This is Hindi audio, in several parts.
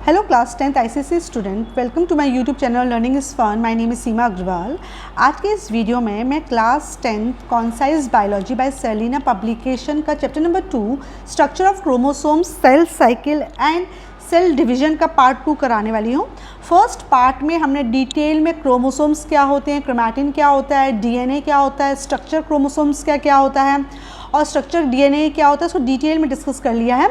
Hello class 10th ICSE student, welcome to my YouTube channel learning is fun. My name is Seema Agarwal. आज के इस वीडियो में मैं class 10th concise biology by Selina publication का chapter number 2 structure of chromosomes, cell cycle and cell division का पार्ट 2 कराने वाली हूँ। फर्स्ट पार्ट में हमने डिटेल में क्रोमोसोम्स क्या होते हैं, क्रोमैटिन क्या होता है, डीएनए क्या होता है, स्ट्रक्चर क्रोमोसोम्स का क्या होता है और स्ट्रक्चर डीएनए क्या होता है, उसको डिटेल में डिस्कस कर लिया है।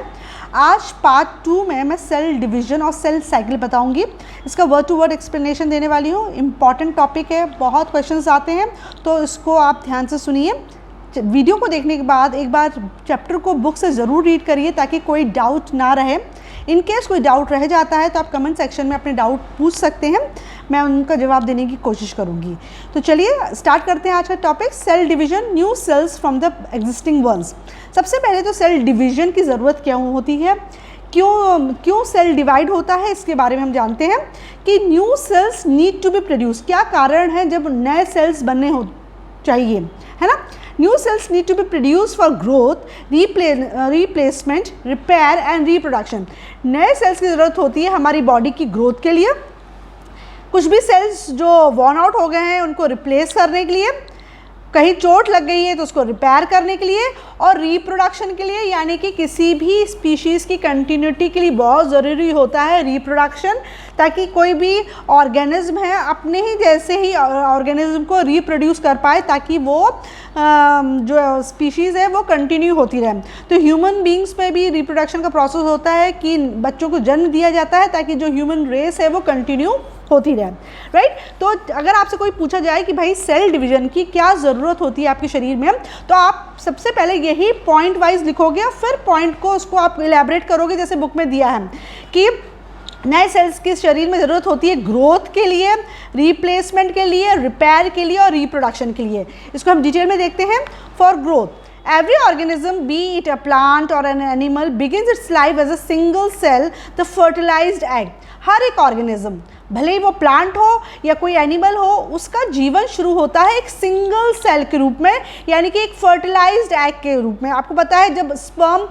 आज पार्ट 2 में मैं सेल डिवीजन और सेल साइकिल बताऊंगी। इसका वर्ड टू वर्ड एक्सप्लेनेशन देने वाली हूँ। इम्पॉर्टेंट टॉपिक है, बहुत क्वेश्चंस आते हैं, तो इसको आप ध्यान से सुनिए। वीडियो को देखने के बाद एक बार चैप्टर को बुक से ज़रूर रीड करिए ताकि कोई डाउट ना रहे। इन केस कोई डाउट रह जाता है तो आप कमेंट सेक्शन में अपने डाउट पूछ सकते हैं, मैं उनका जवाब देने की कोशिश करूंगी। तो चलिए स्टार्ट करते हैं आज का topic, cell division, new cells from the existing ones. सबसे पहले तो सेल डिवीजन की ज़रूरत क्यों होती है, क्यों सेल डिवाइड होता है, इसके बारे में हम जानते हैं कि new cells need to be produce. क्या कारण है जब नए सेल्स बनने हो चाहिए, है ना। New cells need to be produce for growth, replacement, repair and reproduction. नए सेल्स की ज़रूरत होती है हमारी बॉडी की ग्रोथ के लिए, कुछ भी सेल्स जो वॉर्न आउट हो गए हैं उनको रिप्लेस करने के लिए, कहीं चोट लग गई है तो उसको रिपेयर करने के लिए, और रिप्रोडक्शन के लिए, यानी कि किसी भी स्पीशीज़ की कंटिन्यूटी के लिए बहुत ज़रूरी होता है रिप्रोडक्शन, ताकि कोई भी ऑर्गेनिज्म है अपने ही जैसे ही ऑर्गेनिज्म को रिप्रोड्यूस कर पाए, ताकि वो जो स्पीशीज़ है वो कंटिन्यू होती रहे। तो ह्यूमन बींग्स में भी रिप्रोडक्शन का प्रोसेस होता है कि बच्चों को जन्म दिया जाता है ताकि जो ह्यूमन रेस है वो कंटिन्यू होती रहे, राइट। तो अगर आपसे कोई पूछा जाए कि भाई सेल डिवीजन की क्या ज़रूरत होती है आपके शरीर में, तो आप सबसे पहले यही पॉइंट वाइज लिखोगे और फिर पॉइंट को उसको आप इलेबरेट करोगे जैसे बुक में दिया है कि नए सेल्स के शरीर में ज़रूरत होती है ग्रोथ के लिए, रिप्लेसमेंट के लिए, रिपेयर के लिए और रिप्रोडक्शन के लिए। इसको हम डिटेल में देखते हैं। For growth, every organism, be it a plant or an animal, begins its life as a single cell, the fertilized egg। हर एक ऑर्गेनिज्म, भले ही वो प्लांट हो या कोई एनिमल हो, उसका जीवन शुरू होता है एक सिंगल सेल के रूप में, यानी कि एक फर्टिलाइज्ड एग के रूप में। आपको पता है जब स्पर्म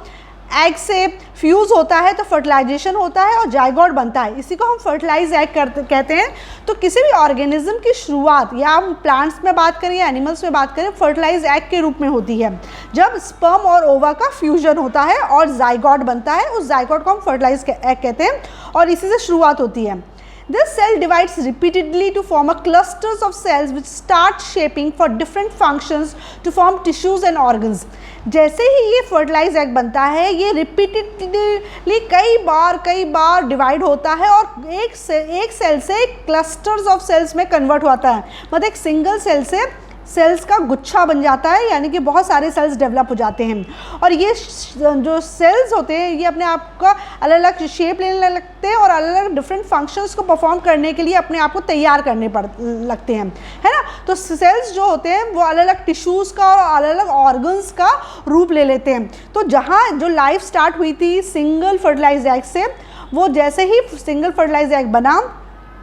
एग से फ्यूज़ होता है तो फर्टिलाइजेशन होता है और जाइगोट बनता है, इसी को हम फर्टिलाइज एग कहते हैं। तो किसी भी ऑर्गेनिज्म की शुरुआत, या हम प्लांट्स में बात करें या एनिमल्स में बात करें, फर्टिलाइज एग के रूप में होती है जब स्पर्म और ओवा का फ्यूजन होता है और जाइगोट बनता है। उस जाइगोट को हम फर्टिलाइज एग कहते हैं और इसी से शुरुआत होती है। This cell divides repeatedly to form a clusters of cells which start shaping for different functions to form tissues and organs। जैसे ही ये फर्टिलाइज एग बनता है, ये रिपीटेडली कई बार डिवाइड होता है और एक सेल से क्लस्टर्स ऑफ सेल्स में कन्वर्ट होता है। मतलब एक सिंगल सेल से सेल्स का गुच्छा बन जाता है, यानी कि बहुत सारे सेल्स डेवलप हो जाते हैं। और ये जो सेल्स होते हैं ये अपने आप का अलग अलग शेप लेने लगते हैं और अलग अलग डिफरेंट फंक्शंस को परफॉर्म करने के लिए अपने आप को तैयार करने लगते हैं, है ना। तो सेल्स जो होते हैं वो अलग अलग टिश्यूज़ का और अलग अलग ऑर्गन्स का रूप ले लेते हैं। तो जहाँ जो लाइफ स्टार्ट हुई थी सिंगल फर्टिलाइज एग से, वो जैसे ही सिंगल फर्टिलाइज एग बना,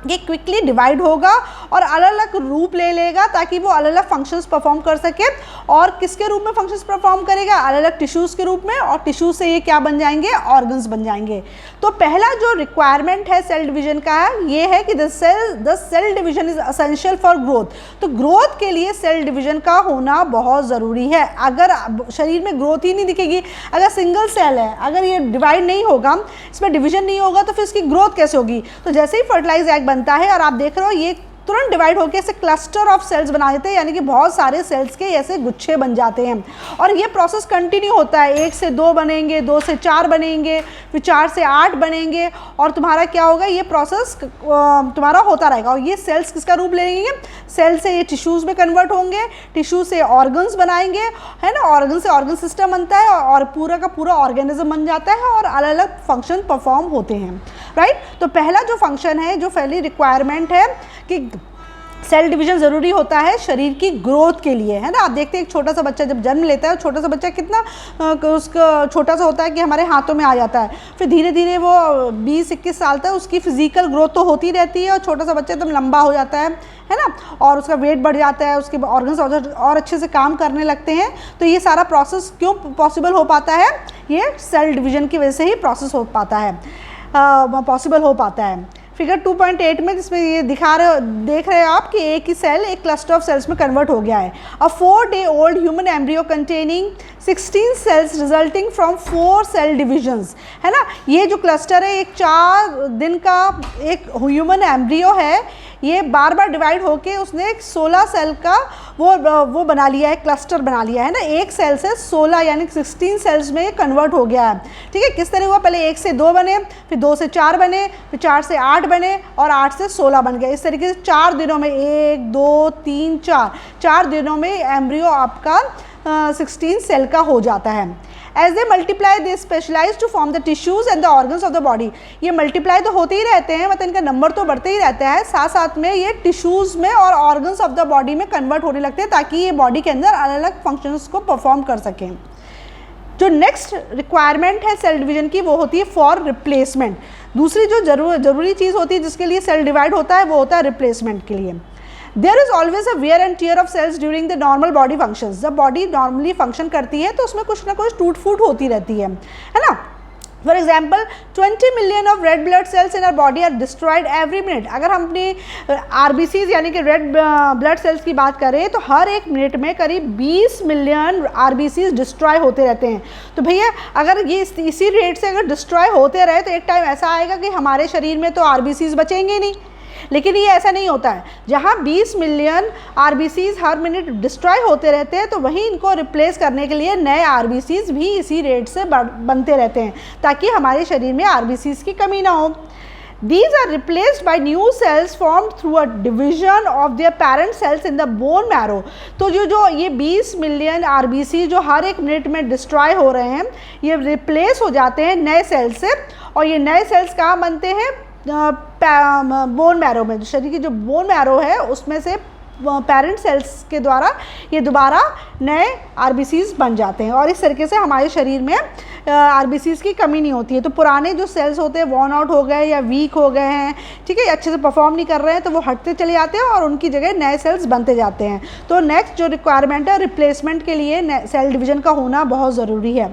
ये क्विकली डिवाइड होगा और अलग अलग रूप ले लेगा ताकि वो अलग अलग फंक्शंस परफॉर्म कर सके। और किसके रूप में फंक्शंस परफॉर्म करेगा, अलग अलग टिश्यूज़ के रूप में, और टिश्यू से ये क्या बन जाएंगे, ऑर्गन्स बन जाएंगे। तो पहला जो रिक्वायरमेंट है सेल डिवीजन का ये है कि the cell division is essential for growth. तो ग्रोथ के लिए सेल डिवीजन का होना बहुत ज़रूरी है। अगर शरीर में ग्रोथ ही नहीं दिखेगी, अगर सिंगल सेल है, अगर ये डिवाइड नहीं होगा, इसमें डिवीजन नहीं होगा, तो फिर इसकी ग्रोथ कैसे होगी। तो जैसे ही फर्टिलाइज एग बनता है और आप देख रहे हो ये तुरंत डिवाइड होकर ऐसे क्लस्टर ऑफ सेल्स बना देते हैं, यानी कि बहुत सारे सेल्स के ऐसे गुच्छे बन जाते हैं। और ये प्रोसेस कंटिन्यू होता है, 1 से 2 बनेंगे, 2 से 4 बनेंगे, फिर 4 से 8 बनेंगे, और तुम्हारा क्या होगा, ये प्रोसेस तुम्हारा होता रहेगा। और ये सेल्स किसका रूप लेंगे, सेल से ये टिश्यूज़ में कन्वर्ट होंगे, टिश्यू से ऑर्गन्स बनाएंगे, है ना। ऑर्गन से ऑर्गन सिस्टम बनता है और पूरा का पूरा ऑर्गेनिज्म बन जाता है और अलग अलग फंक्शन परफॉर्म होते हैं, राइट। तो पहला जो फंक्शन है, जो पहली रिक्वायरमेंट है कि सेल डिवीजन ज़रूरी होता है शरीर की ग्रोथ के लिए, है ना। आप देखते हैं एक छोटा सा बच्चा जब जन्म लेता है, छोटा सा बच्चा कितना उसका छोटा सा होता है कि हमारे हाथों में आ जाता है, फिर धीरे धीरे वो 20-21 साल तक उसकी फिजिकल ग्रोथ तो होती रहती है और छोटा सा बच्चा एकदम लंबा हो जाता है ना, और उसका वेट बढ़ जाता है, उसके ऑर्गन्स और अच्छे से काम करने लगते हैं। तो ये सारा प्रोसेस क्यों पॉसिबल हो पाता है, ये सेल डिवीजन की वजह से ही प्रोसेस हो पाता है। पॉसिबल हो पाता है। फिगर 2.8 में जिसमें ये देख रहे हो आप कि एक ही सेल एक क्लस्टर ऑफ सेल्स में कन्वर्ट हो गया है। A 4-day old human embryo containing 16 cells resulting from 4 cell divisions, है ना। ये जो क्लस्टर है एक 4 दिन का एक ह्यूमन एम्ब्रियो है, ये बार बार डिवाइड होके उसने एक 16 सेल का वो बना लिया है, क्लस्टर बना लिया है ना। एक सेल से 16 यानी 16 सेल्स में कन्वर्ट हो गया है। ठीक है, किस तरह हुआ, पहले 1 से 2 बने, फिर 2 से 4 बने, फिर 4 से 8 बने और 8 से 16 बन गए। इस तरीके से 4 दिनों में 1 2 3 4 दिनों में एम्ब्रियो आपका 16 सेल का हो जाता है। As they multiply, they specialize to form the tissues and the organs of the body. ये मल्टीप्लाई तो होते ही रहते हैं, मतलब इनका नंबर तो बढ़ते ही रहता है, साथ साथ में ये टिश्यूज़ में और ऑर्गन्स ऑफ द बॉडी में कन्वर्ट होने लगते हैं ताकि ये बॉडी के अंदर अलग अलग फंक्शंस को परफॉर्म कर सकें। जो नेक्स्ट रिक्वायरमेंट है सेल डिवीजन की वो होती है फॉर रिप्लेसमेंट। दूसरी जो जरूरी चीज़ होती है जिसके लिए सेल डिवाइड होता है वो होता है रिप्लेसमेंट के लिए। There is always a wear and tear of cells during the normal body functions. जब बॉडी नॉर्मली फंक्शन करती है तो उसमें कुछ ना कुछ टूट फूट होती रहती है ना। For example 20 million of red blood cells in our body are destroyed every minute. अगर हम अपनी RBCs यानी कि रेड ब्लड सेल्स की बात करें तो हर एक मिनट में करीब 20 मिलियन RBCs डिस्ट्रॉय होते रहते हैं। तो भैया अगर ये इसी रेट से अगर डिस्ट्रॉय होते रहे तो एक टाइम ऐसा आएगा कि हमारे शरीर में तो RBCs बचेंगे नहीं। लेकिन ये ऐसा नहीं होता है, जहाँ 20 मिलियन RBCs हर मिनट डिस्ट्रॉय होते रहते हैं तो वहीं इनको रिप्लेस करने के लिए नए RBCs भी इसी रेट से बनते रहते हैं ताकि हमारे शरीर में RBCs की कमी ना हो। These are replaced by new cells formed through a division of their parent cells in the bone marrow. तो जो ये 20 मिलियन RBC जो हर एक मिनट में डिस्ट्रॉय हो रहे हैं ये रिप्लेस हो जाते हैं नए सेल्स से, और ये नए सेल्स कहाँ बनते हैं, बोन मैरो में। शरीर की जो बोन मैरो है उसमें से पेरेंट सेल्स के द्वारा ये दोबारा नए RBCs बन जाते हैं और इस तरीके से हमारे शरीर में RBCs की कमी नहीं होती है। तो पुराने जो सेल्स होते हैं वॉर्न आउट हो गए या वीक हो गए हैं, ठीक है, अच्छे से परफॉर्म नहीं कर रहे हैं, तो वो हटते चले जाते हैं और उनकी जगह नए सेल्स बनते जाते हैं। तो नेक्स्ट जो रिक्वायरमेंट है रिप्लेसमेंट के लिए सेल डिवीजन का होना बहुत ज़रूरी है।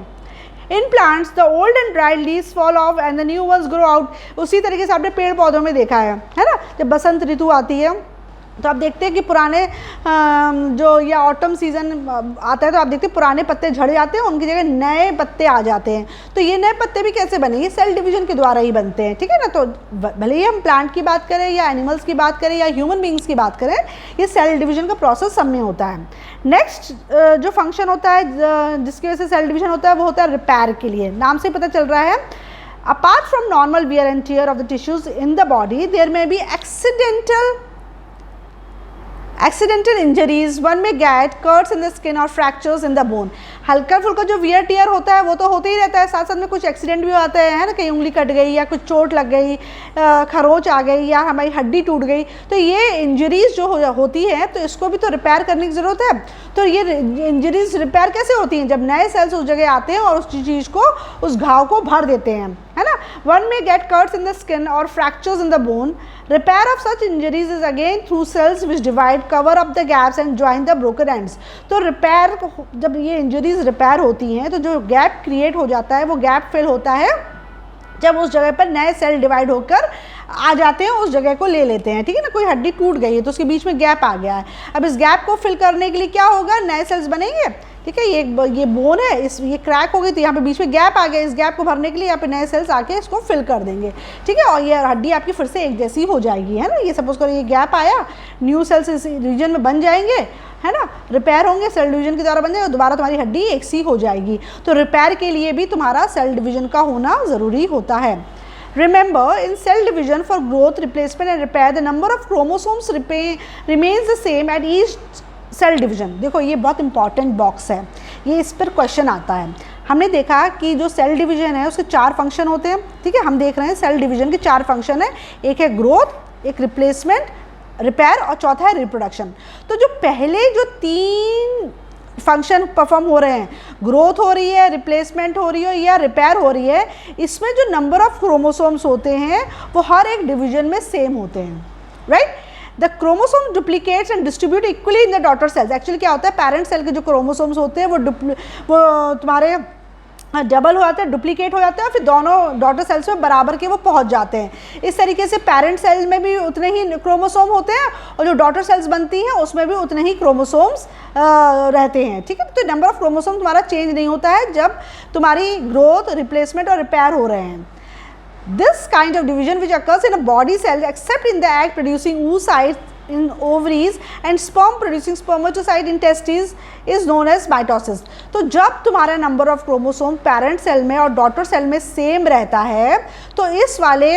In plants the old and dried leaves fall of and the new ones grow out. उसी तरीके से आपने पेड़ पौधों में देखा है ना, जब बसंत ऋतु आती है तो आप देखते हैं कि पुराने जो या ऑटम सीजन आता है तो आप देखते हैं पुराने पत्ते झड़ जाते हैं, उनकी जगह नए पत्ते आ जाते हैं। तो ये नए पत्ते भी कैसे बने, ये सेल डिवीजन के द्वारा ही बनते हैं, ठीक है ना। तो भले ही हम प्लांट की बात करें या एनिमल्स की बात करें या ह्यूमन बींग्स की बात करें, ये सेल डिवीजन का प्रोसेस सब में होता है। नेक्स्ट जो फंक्शन होता है जिसकी वजह से सेल डिवीजन होता है वो होता है रिपेयर के लिए। नाम से पता चल रहा है, apart from normal wear and tear of the tissues in the body there may be accidental injuries, one may get cuts in the skin or fractures in the bone. हल्का फुल्का जो वियर टियर होता है वो तो होते ही रहता है, साथ साथ में कुछ एक्सीडेंट भी होता है ना, कहीं उंगली कट गई या कुछ चोट लग गई, खरोच आ गई या हमारी हड्डी टूट गई, तो ये इंजरीज जो होती है तो इसको भी तो रिपेयर करने की ज़रूरत है। तो ये इंजरीज रिपेयर कैसे होती हैं, जब नए सेल्स उस जगह आते हैं और उस चीज़ को, उस घाव को भर देते हैं, है ना। One may get cuts in the skin और fractures in the bone. Repair of such injuries is again through cells which divide cover up the gaps and join the broken ends. तो रिपेयर, जब ये इंजरीज रिपेयर होती हैं तो जो गैप क्रिएट हो जाता है वो गैप फिल होता है जब उस जगह पर नए सेल डिवाइड होकर आ जाते हैं, उस जगह को ले लेते हैं, ठीक है ना। कोई हड्डी टूट गई है तो उसके बीच में गैप आ गया है, अब इस गैप को फिल करने के लिए क्या होगा, नए सेल्स बनेंगे, ठीक है। ये बोन है, ये क्रैक हो गई तो यहाँ पे बीच में गैप आ गया, इस गैप को भरने के लिए यहाँ पे नए सेल्स आके इसको फिल कर देंगे, ठीक है, और ये हड्डी आपकी फिर से एक जैसी हो जाएगी, है ना। ये सपोज करो ये गैप आया, न्यू सेल्स इस रीजन में बन जाएंगे, है ना, रिपेयर होंगे, सेल डिवीजन के द्वारा बन जाएगा, दोबारा तुम्हारी हड्डी एक सी हो जाएगी। तो रिपेयर के लिए भी तुम्हारा सेल डिवीजन का होना ज़रूरी होता है। Remember, in cell division for growth, replacement and repair, the number of chromosomes remains the same at each cell division. देखो ये बहुत इंपॉर्टेंट बॉक्स है, ये इस पर क्वेश्चन आता है। हमने देखा कि जो सेल डिवीजन है उसके 4 फंक्शन होते हैं, ठीक है। हम देख रहे हैं सेल डिवीजन के 4 फंक्शन है, एक है ग्रोथ, एक रिप्लेसमेंट, रिपेयर और चौथा है रिप्रोडक्शन। तो जो पहले जो 3 फंक्शन परफॉर्म हो रहे हैं, ग्रोथ हो रही है, रिप्लेसमेंट हो रही है या रिपेयर हो रही है, इसमें जो नंबर ऑफ क्रोमोसोम्स होते हैं वो हर एक डिवीजन में सेम होते हैं, right. The chromosome duplicates and distribute equally in the daughter cells. Actually क्या होता है, पेरेंट सेल के जो क्रोमोसोम्स होते हैं वो तुम्हारे डबल हो जाते हैं, डुप्लीकेट हो जाते हैं और फिर दोनों डॉटर सेल्स में बराबर के वो पहुंच जाते हैं। इस तरीके से पेरेंट सेल में भी उतने ही क्रोमोसोम होते हैं और जो डॉटर सेल्स बनती हैं उसमें भी उतने ही क्रोमोसोम्स रहते हैं। ठीक है, तो नंबर ऑफ क्रोमोसोम तुम्हारा चेंज नहीं होता है जब तुम्हारी ग्रोथ, रिप्लेसमेंट और रिपेयर हो रहे हैं। This kind of division which occurs in a body cell except in the egg producing oocytes in ovaries and sperm producing spermatocyte in testes is known as mitosis। तो जब तुम्हारा number of chromosome parent cell में और डॉटर सेल में सेम रहता है तो इस वाले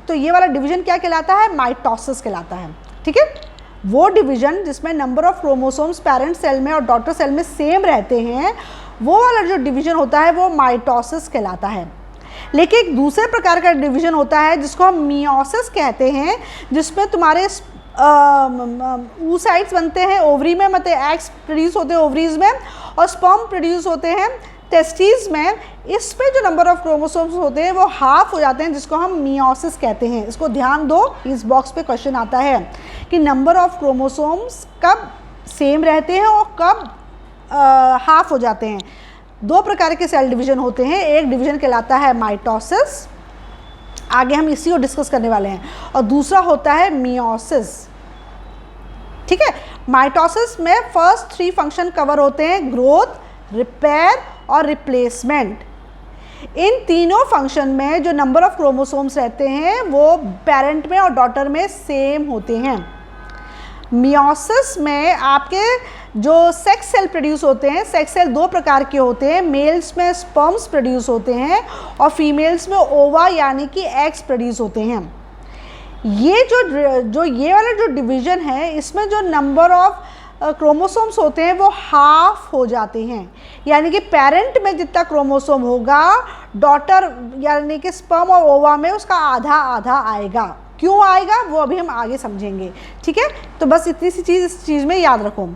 तो ये वाला डिवीजन क्या कहलाता है? माइटोसिस कहलाता है। ठीक है, वो डिवीजन जिसमें number of chromosomes parent cell में और डॉटर सेल में सेम रहते हैं, वो वाला जो डिवीजन होता है वो माइटोसिस कहलाता है। लेकिन एक दूसरे प्रकार का डिवीजन होता है जिसको हम मियोसिस कहते हैं, जिसमें तुम्हारे oocytes बनते हैं ओवरी में, मतलब एग्स प्रोड्यूस होते हैं ओवरीज में और स्पर्म प्रोड्यूस होते हैं टेस्टिस में। इसमें जो नंबर ऑफ क्रोमोसोम्स होते हैं वो हाफ हो जाते हैं, जिसको हम मियोसिस कहते हैं। इसको ध्यान दो, इस बॉक्स पे क्वेश्चन आता है कि नंबर ऑफ क्रोमोसोम्स कब सेम रहते हैं और कब हाफ हो जाते हैं। दो प्रकार के सेल डिवीजन होते हैं, एक डिवीजन कहलाता है माइटोसिस, आगे हम इसी को डिस्कस करने वाले हैं, और दूसरा होता है मियोसिस। ठीक है, माइटोसिस में फर्स्ट 3 फंक्शन कवर होते हैं, ग्रोथ, रिपेयर और रिप्लेसमेंट। इन तीनों फंक्शन में जो नंबर ऑफ क्रोमोसोम्स रहते हैं वो पेरेंट में और डॉटर में सेम होते हैं। मियोसिस में आपके जो सेक्स सेल प्रोड्यूस होते हैं, सेक्स सेल 2 प्रकार के होते हैं, मेल्स में स्पर्म्स प्रोड्यूस होते हैं और फीमेल्स में ओवा यानी कि एग्स प्रोड्यूस होते हैं। ये जो ये वाला जो डिवीज़न है, इसमें जो नंबर ऑफ क्रोमोसोम्स होते हैं वो हाफ हो जाते हैं, यानी कि पेरेंट में जितना क्रोमोसोम होगा डॉटर यानी कि स्पर्म और ओवा में उसका आधा आधा आएगा। क्यों आएगा वो अभी हम आगे समझेंगे। ठीक है, तो बस इतनी सी चीज़ इस चीज़ में याद रखो।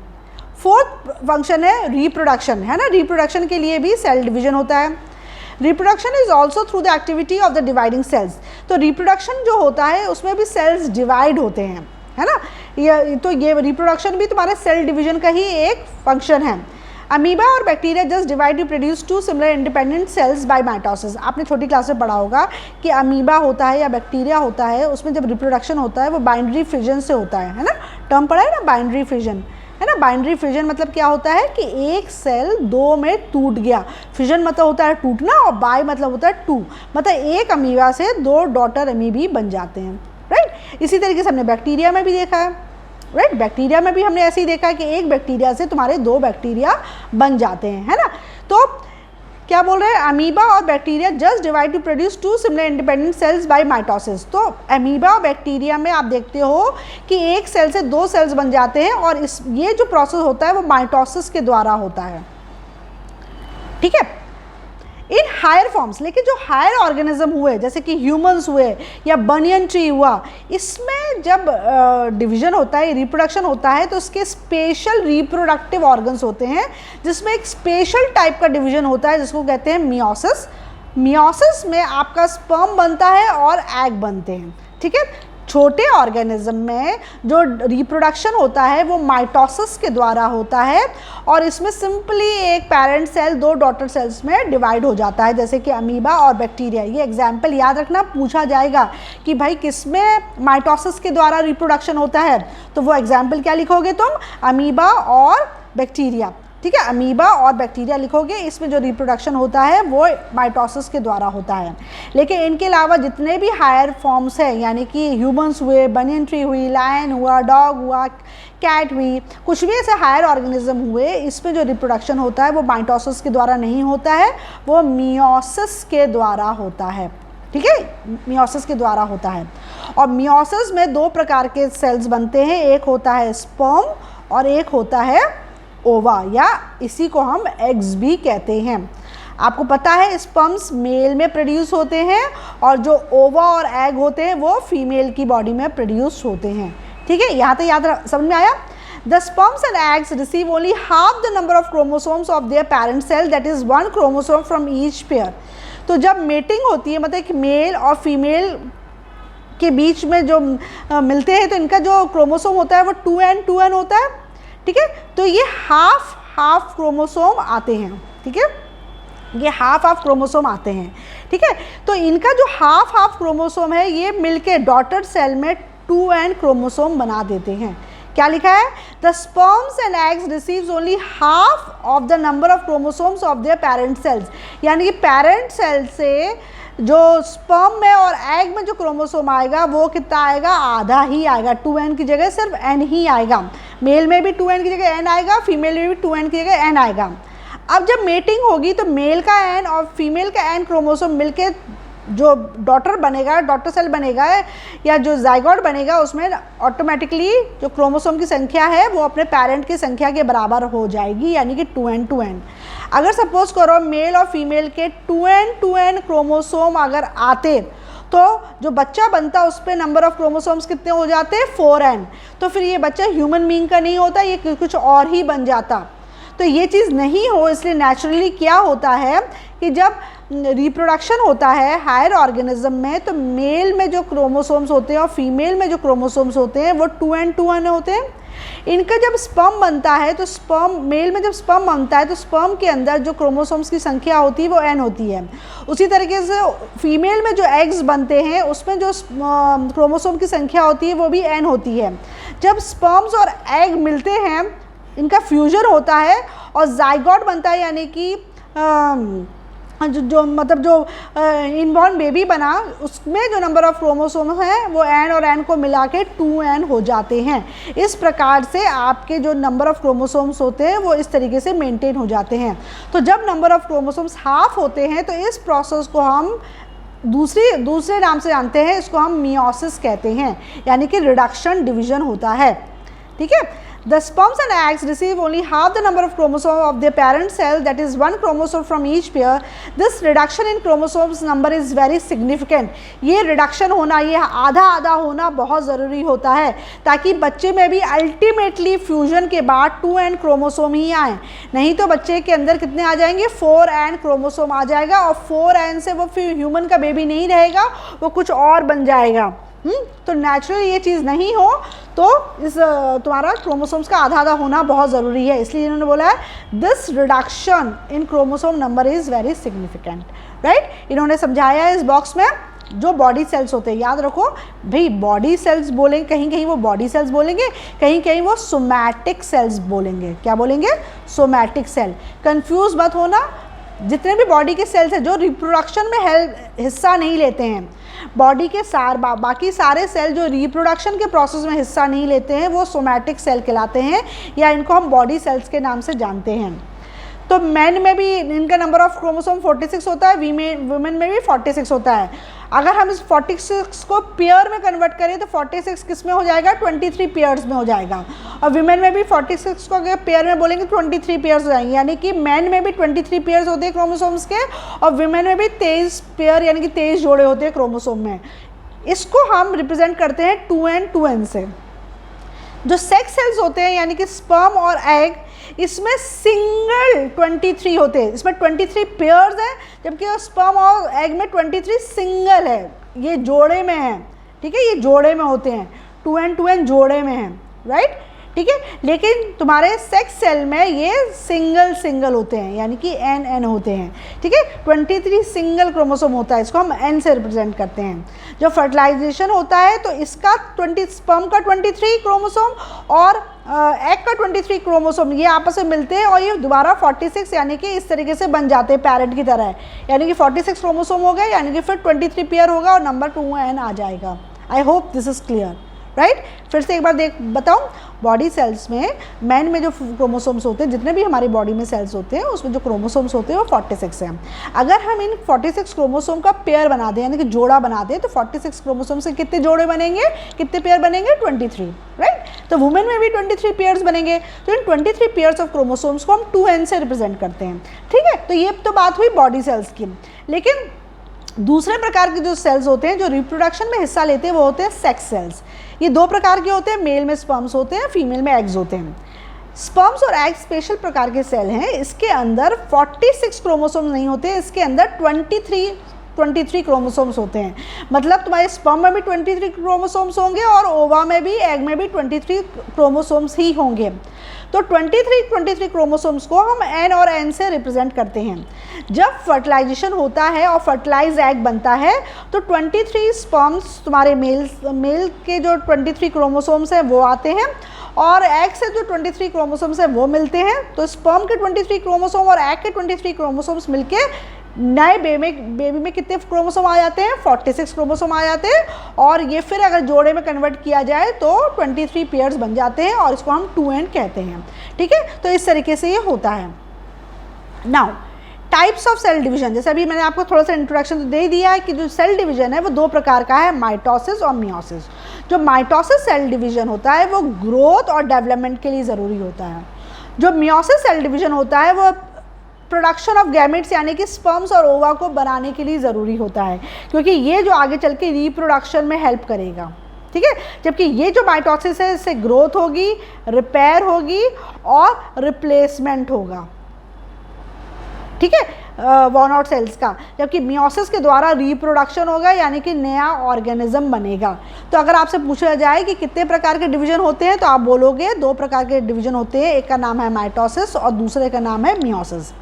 4th फंक्शन है रिप्रोडक्शन, है ना। रिप्रोडक्शन के लिए भी सेल डिवीजन होता है। Reproduction is also through the activity of the dividing cells. तो रिप्रोडक्शन जो होता है उसमें भी सेल्स डिवाइड होते हैं, है ना। ये रिप्रोडक्शन भी तुम्हारे सेल डिवीजन का ही एक फंक्शन है। अमीबा और bacteria just divide to produce 2 similar independent cells by mitosis. आपने छोटी क्लास में पढ़ा होगा कि अमीबा होता है या बैक्टीरिया होता है, उसमें जब रिप्रोडक्शन होता है वो बाइनरी फिजन से होता है ना। टर्म पढ़ा है ना, बाइनरी फिजन, है ना। बाइनरी फिजन मतलब क्या होता है कि एक सेल 2 में टूट गया। फिजन मतलब होता है टूटना और बाय मतलब होता है 2, मतलब एक अमीबा से 2 डॉटर अमीबी बन जाते हैं, राइट। इसी तरीके से हमने बैक्टीरिया में भी देखा है, राइट। बैक्टीरिया में भी हमने ऐसे ही देखा है कि एक बैक्टीरिया से तुम्हारे 2 बैक्टीरिया बन जाते हैं, है ना। तो क्या बोल रहे हैं, अमीबा और bacteria just divide to produce 2 similar independent cells by mitosis. तो अमीबा और बैक्टीरिया में आप देखते हो कि एक सेल से 2 सेल्स बन जाते हैं और ये जो प्रोसेस होता है वो माइटोसिस के द्वारा होता है। ठीक है, इन हायर फॉर्म्स, लेकिन जो हायर ऑर्गेनिज्म हुए जैसे कि ह्यूमंस हुए या बनियन ट्री हुआ, इसमें जब डिवीजन होता है, रिप्रोडक्शन होता है, तो उसके स्पेशल रिप्रोडक्टिव ऑर्गन्स होते हैं जिसमें एक स्पेशल टाइप का डिवीजन होता है जिसको कहते हैं मियोसिस। मियोसिस में आपका स्पर्म बनता है और एग बनते हैं। ठीक है, छोटे ऑर्गेनिज्म में जो रिप्रोडक्शन होता है वो माइटोसिस के द्वारा होता है और इसमें सिंपली एक पेरेंट सेल 2 डॉटर सेल्स में डिवाइड हो जाता है, जैसे कि अमीबा और बैक्टीरिया। ये एग्जाम्पल याद रखना, पूछा जाएगा कि भाई किसमें माइटोसिस के द्वारा रिप्रोडक्शन होता है, तो वो एग्जाम्पल क्या लिखोगे तुम, अमीबा और बैक्टीरिया। ठीक है, अमीबा और बैक्टीरिया लिखोगे, इसमें जो रिप्रोडक्शन होता है वो माइटोसिस के द्वारा होता है। लेकिन इनके अलावा जितने भी हायर फॉर्म्स हैं, यानी कि ह्यूमंस हुए, बनियन ट्री हुई, लायन हुआ, डॉग हुआ, कैट हुई, कुछ भी ऐसे हायर ऑर्गेनिज्म हुए, इसमें जो रिप्रोडक्शन होता है वो माइटोसिस के द्वारा नहीं होता है, वो मियोसिस के द्वारा होता है। ठीक है, मियोसिस के द्वारा होता है। और मियोसिस में 2 प्रकार के सेल्स बनते हैं, एक होता है स्पर्म और एक होता है ओवा, या इसी को हम एग्स भी कहते हैं। आपको पता है स्पर्म्स मेल में प्रोड्यूस होते हैं और जो ओवा और एग होते हैं वो फीमेल की बॉडी में प्रोड्यूस होते हैं। ठीक है, यहाँ तक याद समझ में आया। The sperms and eggs receive only half the number of chromosomes of their parent cell, that is 1 chromosome from each pair। तो जब मेटिंग होती है, मतलब कि मेल और फीमेल के बीच में जो मिलते हैं तो इनका जो क्रोमोसोम होता है वो 2n होता है। ठीक है, तो ये हाफ क्रोमोसोम आते हैं। ठीक है, ये हाफ हाफ क्रोमोसोम आते हैं, ठीक है। तो इनका जो हाफ हाफ क्रोमोसोम है ये मिलके डॉटर सेल में 2n क्रोमोसोम बना देते हैं। क्या लिखा है? The sperms and eggs receives only half of the number of chromosomes of their parent cells, यानी कि पेरेंट सेल से जो स्पर्म में और एग में जो क्रोमोसोम आएगा वो कितना आएगा? आधा ही आएगा, 2n की जगह सिर्फ n ही आएगा। मेल में भी 2n की जगह n आएगा, फीमेल में भी 2n की जगह n आएगा। अब जब मेटिंग होगी तो मेल का n और फीमेल का n क्रोमोसोम मिलके जो डॉटर बनेगा, डॉटर सेल बनेगा या जो जाइगोट बनेगा उसमें ऑटोमेटिकली जो क्रोमोसोम की संख्या है वो अपने पेरेंट की संख्या के बराबर हो जाएगी, यानी कि 2n। अगर सपोज करो मेल और फीमेल के 2n क्रोमोसोम अगर आते तो जो बच्चा बनता उस पर नंबर ऑफ क्रोमोसोम्स कितने हो जाते? 4n। तो फिर ये बच्चा ह्यूमन बीइंग का नहीं होता, ये कुछ और ही बन जाता। तो ये चीज़ नहीं हो, इसलिए नेचुरली क्या होता है कि जब रिप्रोडक्शन होता है हायर ऑर्गेनिज्म में तो मेल में जो क्रोमोसोम्स होते हैं और फीमेल में जो क्रोमोसोम्स होते हैं वो 2n होते हैं। इनका जब स्पर्म बनता है तो स्पर्म मेल में जब स्पर्म बनता है तो स्पर्म के अंदर जो क्रोमोसोम्स की संख्या होती है वो n होती है। उसी तरीके से फीमेल में जो एग्स बनते हैं उसमें जो क्रोमोसोम की संख्या होती है वो भी n होती है। जब स्पर्म्स और एग मिलते हैं इनका फ्यूजन होता है और जाइगोट बनता है, यानी कि जो इनबॉर्न बेबी बना उसमें जो नंबर ऑफ क्रोमोसोम है वो n और n को मिला के 2n हो जाते हैं। इस प्रकार से आपके जो नंबर ऑफ क्रोमोसोम्स होते हैं वो इस तरीके से मेंटेन हो जाते हैं। तो जब नंबर ऑफ क्रोमोसोम्स हाफ होते हैं तो इस प्रोसेस को हम दूसरे नाम से जानते हैं, इसको हम मियोसिस कहते हैं, यानी कि रिडक्शन डिवीजन होता है, ठीक है। The sperms and eggs receive only half the number of chromosomes of their parent cell, that is one chromosome from each pair. This reduction in chromosomes number is very significant. ये reduction होना, ये आधा होना बहुत ज़रूरी होता है ताकि बच्चे में भी अल्टीमेटली फ्यूजन के बाद 2n क्रोमोसोम ही आए, नहीं तो बच्चे के अंदर कितने आ जाएंगे? 4n क्रोमोसोम आ जाएगा और 4n से वो फिर ह्यूमन का बेबी नहीं रहेगा, वो कुछ और बन जाएगा। तो नेचुरली ये चीज़ नहीं हो तो इस तुम्हारा क्रोमोसोम्स का आधा होना बहुत ज़रूरी है, इसलिए इन्होंने बोला है this reduction in chromosome number is very significant, right. इन्होंने समझाया है इस बॉक्स में जो बॉडी सेल्स होते हैं, याद रखो भाई बॉडी सेल्स बोलेंगे, कहीं कहीं वो बॉडी सेल्स बोलेंगे, कहीं कहीं वो सोमैटिक सेल्स बोलेंगे। क्या बोलेंगे? Somatic cell. कंफ्यूज मत होना, जितने भी बॉडी के सेल्स हैं जो रिप्रोडक्शन में हिस्सा नहीं लेते हैं, बॉडी के बाकी सारे सेल जो रिप्रोडक्शन के प्रोसेस में हिस्सा नहीं लेते हैं वो सोमैटिक सेल कहलाते हैं, या इनको हम बॉडी सेल्स के नाम से जानते हैं। तो मैन में भी इनका नंबर ऑफ क्रोमोसोम 46 होता है, वुमेन में भी 46 होता है। अगर हम इस 46 को पेयर में कन्वर्ट करें तो 46 किस में हो जाएगा? 23 पेयर्स में हो जाएगा। और वुमेन में भी 46 को अगर पेयर में बोलेंगे 23 पेयर्स हो जाएंगे, यानी कि मैन में भी 23 पेयर्स होते हैं क्रोमोसोम्स के और वुमेन में भी 23 पेयर यानी कि 23 जोड़े होते हैं क्रोमोसोम में। इसको हम रिप्रेजेंट करते हैं 2n से। जो सेक्स सेल्स होते हैं यानी कि स्पर्म और एग, इसमें सिंगल 23 होते हैं, इसमें 23 पेयर्स हैं, जबकि स्पर्म और एग में 23 सिंगल है, ये जोड़े में है, ठीक है, ये जोड़े में होते हैं, 2n जोड़े में है, राइट, ठीक है। लेकिन तुम्हारे सेक्स सेल में ये सिंगल होते हैं, यानी कि n होते हैं, ठीक है। 23 सिंगल क्रोमोसोम होता है, इसको हम n से रिप्रेजेंट करते हैं। जब फर्टिलाइजेशन होता है तो इसका स्पर्म का 23 क्रोमोसोम और एग का 23 क्रोमोसोम ये आपस में मिलते हैं और ये दोबारा 46 यानी कि इस तरीके से बन जाते हैं पैरेट की तरह, यानी कि 46 क्रोमोसोम हो गए, यानी कि फिर 23 पेयर होगा और नंबर 2n आ जाएगा। I hope this is clear, right. फिर से एक बार बताऊं, बॉडी सेल्स में मैन में जो क्रोमोसोम्स होते हैं, जितने भी हमारी बॉडी में सेल्स होते हैं उसमें जो क्रोमोसोम्स होते हैं वो 46 हैं। अगर हम इन 46 क्रोमोसोम का पेयर बना दें यानी कि जोड़ा बना दें तो 46 क्रोमोसोम से कितने जोड़े बनेंगे, कितने पेयर बनेंगे? 23, राइट। तो वुमेन में भी 23 पेयर्स बनेंगे। तो इन 23 पेयर्स ऑफ क्रोमोसोम्स को हम 2n से रिप्रेजेंट करते हैं, ठीक है। तो ये तो बात हुई बॉडी सेल्स की। लेकिन दूसरे प्रकार के जो सेल्स होते हैं जो रिप्रोडक्शन में हिस्सा लेते हैं वो होते हैं सेक्स सेल्स। ये दो प्रकार के होते हैं, मेल में स्पर्म्स होते हैं, फीमेल में एग्स होते हैं। स्पर्म्स और एग्स स्पेशल प्रकार के सेल हैं, इसके अंदर 46 क्रोमोसोम्स नहीं होते, इसके अंदर 23 23 क्रोमोसोम्स होते हैं। मतलब तुम्हारे स्पर्म में भी 23 क्रोमोसोम्स होंगे और ओवा में भी, एग में भी 23 क्रोमोसोम्स ही होंगे। तो 23 क्रोमोसोम्स को हम एन और एन से रिप्रेजेंट करते हैं। जब फर्टिलाइजेशन होता है और फर्टिलाइज एग बनता है तो 23 स्पर्म्स तुम्हारे मेल के जो 23 क्रोमोसोम्स हैं वो आते हैं और एग से जो 23 क्रोमोसोम्स हैं वो मिलते हैं। तो स्पर्म के 23 क्रोमोसोम और एग के 23 क्रोमोसोम्स मिलके नए बेबी में कितने क्रोमोसोम आ जाते हैं? 46 क्रोमोसोम आ जाते हैं और ये फिर अगर जोड़े में कन्वर्ट किया जाए तो 23 पेयर्स बन जाते हैं और इसको हम 2n कहते हैं। ठीक है, तो इस तरीके से ये होता है। Now types of cell division, जैसे अभी मैंने आपको थोड़ा सा इंट्रोडक्शन तो दे दिया है कि जो सेल डिवीजन है वो दो प्रकार का है, माइटोसिस और मियोसिस। जो माइटोसिस सेल डिवीजन होता है वो ग्रोथ और डेवलपमेंट के लिए ज़रूरी होता है। जो मियोसिस सेल डिवीजन होता है वो प्रोडक्शन ऑफ गैमेट्स यानी कि स्पर्म्स और ओवा को बनाने के लिए ज़रूरी होता है, क्योंकि ये जो आगे चल के रिप्रोडक्शन में हेल्प करेगा। ठीक है, जबकि ये जो माइटोसिस है इससे ग्रोथ होगी, रिपेयर होगी और रिप्लेसमेंट होगा। ठीक है, वॉन आउट सेल्स का, जबकि मियोसिस के द्वारा रिप्रोडक्शन होगा यानी कि नया ऑर्गेनिज्म बनेगा। तो अगर आपसे पूछा जाए कि कितने प्रकार के डिवीजन होते हैं तो आप बोलोगे 2 प्रकार के डिवीजन होते हैं, एक का नाम है माइटोसिस और दूसरे का नाम है मियोसिस।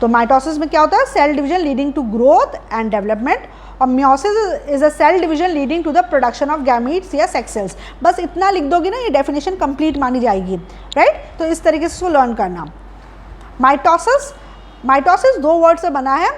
तो माइटोसिस में क्या होता है? Cell division leading to growth and development, और meiosis is a cell division leading to the production of gametes या सेक्स सेल्स। बस इतना लिख दोगे ना, ये डेफिनेशन कंप्लीट मानी जाएगी। राइट, तो इस तरीके से इसको लर्न करना। माइटोसिस 2 वर्ड से बना है,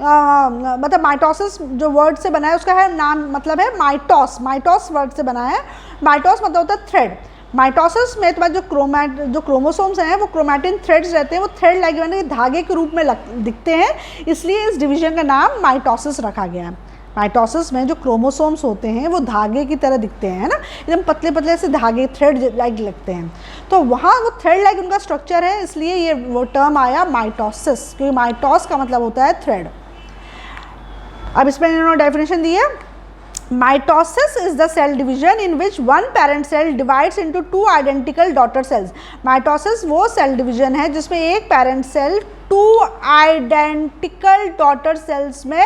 मतलब माइटोसिस जो वर्ड से बना है उसका है नाम, मतलब है माइटोस वर्ड से बना है। माइटोस मतलब होता है थ्रेड। माइटोसिस में तुम्हारे जो क्रोमोसोम्स हैं वो क्रोमैटिन थ्रेड्स रहते हैं, वो थ्रेड लाइक यानी धागे के रूप में दिखते हैं, इसलिए इस डिवीजन का नाम माइटोसिस रखा गया है। माइटोसिस में जो क्रोमोसोम्स होते हैं वो धागे की तरह दिखते हैं, है ना, एकदम पतले पतले से धागे, थ्रेड लाइक लगते हैं। तो वहाँ वो थ्रेड लाइक उनका स्ट्रक्चर है, इसलिए ये वो टर्म आया माइटोसिस, क्योंकि माइटोस का मतलब होता है थ्रेड। अब इसमें इन्होंने डेफिनेशन दी है, mitosis is the cell division in which one parent cell divides into 2 identical daughter cells. Mitosis वो सेल डिवीजन है जिसमें एक parent cell 2 identical daughter cells में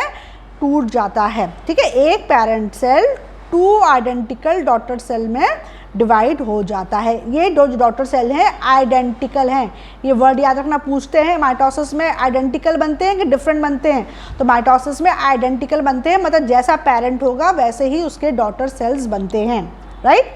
टूट जाता है। ठीक है, एक parent cell 2 identical daughter cell में डिवाइड हो जाता है। ये जो डॉटर सेल हैं आइडेंटिकल हैं, ये वर्ड याद रखना, पूछते हैं माइटोसिस में आइडेंटिकल बनते हैं कि डिफरेंट बनते हैं? तो माइटोसिस में आइडेंटिकल बनते हैं, मतलब जैसा पेरेंट होगा वैसे ही उसके डॉटर सेल्स बनते हैं। Right,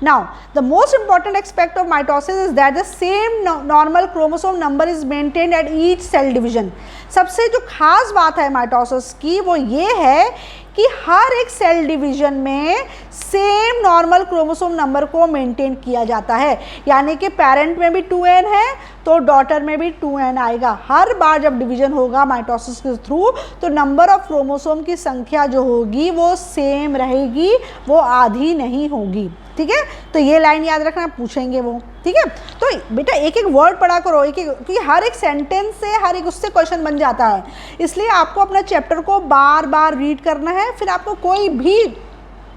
now the most important aspect of mitosis is that the same normal chromosome number is maintained at each cell division। सबसे जो खास बात है माइटोसिस की वो ये है कि हर एक सेल डिवीजन में सेम नॉर्मल क्रोमोसोम नंबर को मेंटेन किया जाता है, यानी कि पेरेंट में भी 2n है तो डॉटर में भी 2n आएगा। हर बार जब डिवीजन होगा माइटोसिस के थ्रू तो नंबर ऑफ क्रोमोसोम की संख्या जो होगी वो सेम रहेगी, वो आधी नहीं होगी। ठीक है, तो ये लाइन याद रखना, पूछेंगे वो। ठीक है, तो बेटा एक एक वर्ड पढ़ा करो, क्योंकि हर एक सेंटेंस से हर एक उससे क्वेश्चन बन जाता है, इसलिए आपको अपना चैप्टर को बार बार रीड करना है। फिर आपको कोई भी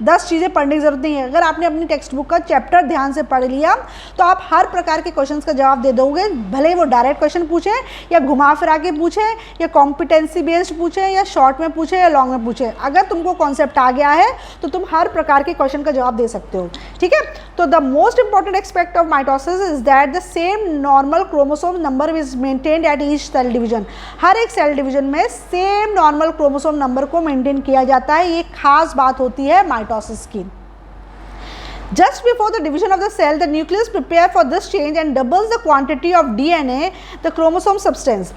10 चीज़ें पढ़ने की ज़रूरत नहीं है। अगर आपने अपनी टेक्स्ट बुक का चैप्टर ध्यान से पढ़ लिया तो आप हर प्रकार के क्वेश्चंस का जवाब दे दोगे, भले ही वो डायरेक्ट क्वेश्चन पूछें या घुमा फिरा के पूछें या कॉम्पिटेंसी बेस्ड पूछें या शॉर्ट में पूछें या लॉन्ग में पूछें। अगर तुमको कॉन्सेप्ट आ गया है तो तुम हर प्रकार के क्वेश्चन का जवाब दे सकते हो। ठीक है, तो the most important aspect of mitosis is that the same normal chromosome number is maintained at each cell division. हर एक सेल डिवीजन में सेम नॉर्मल क्रोमोसोम नंबर को मेंटेन किया जाता है, ये खास बात होती है माइटोसिस की। Just before the division of the cell, the nucleus prepare for this change and doubles the quantity of DNA, the chromosome substance।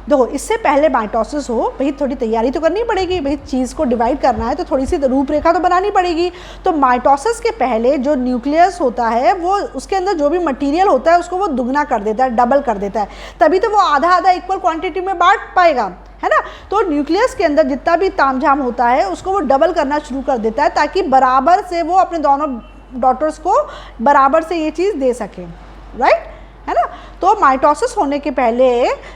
देखो, इससे पहले माइटोसिस हो भाई थोड़ी तैयारी तो करनी पड़ेगी, भाई चीज़ को डिवाइड करना है तो थोड़ी सी रूपरेखा तो बनानी पड़ेगी। तो माइटोसिस के पहले जो न्यूक्लियस होता है वो उसके अंदर जो भी मटेरियल होता है उसको वो दुगना कर देता है, डबल कर देता है, तभी तो वो आधा आधा इक्वल क्वांटिटी में बांट पाएगा, है ना। तो न्यूक्लियस के अंदर जितना भी तामझाम होता है उसको वो डबल करना शुरू कर देता है ताकि बराबर से वो अपने दोनों डॉटर्स को बराबर से ये चीज़ दे सके। राइट, है ना। तो माइटोसिस होने के पहले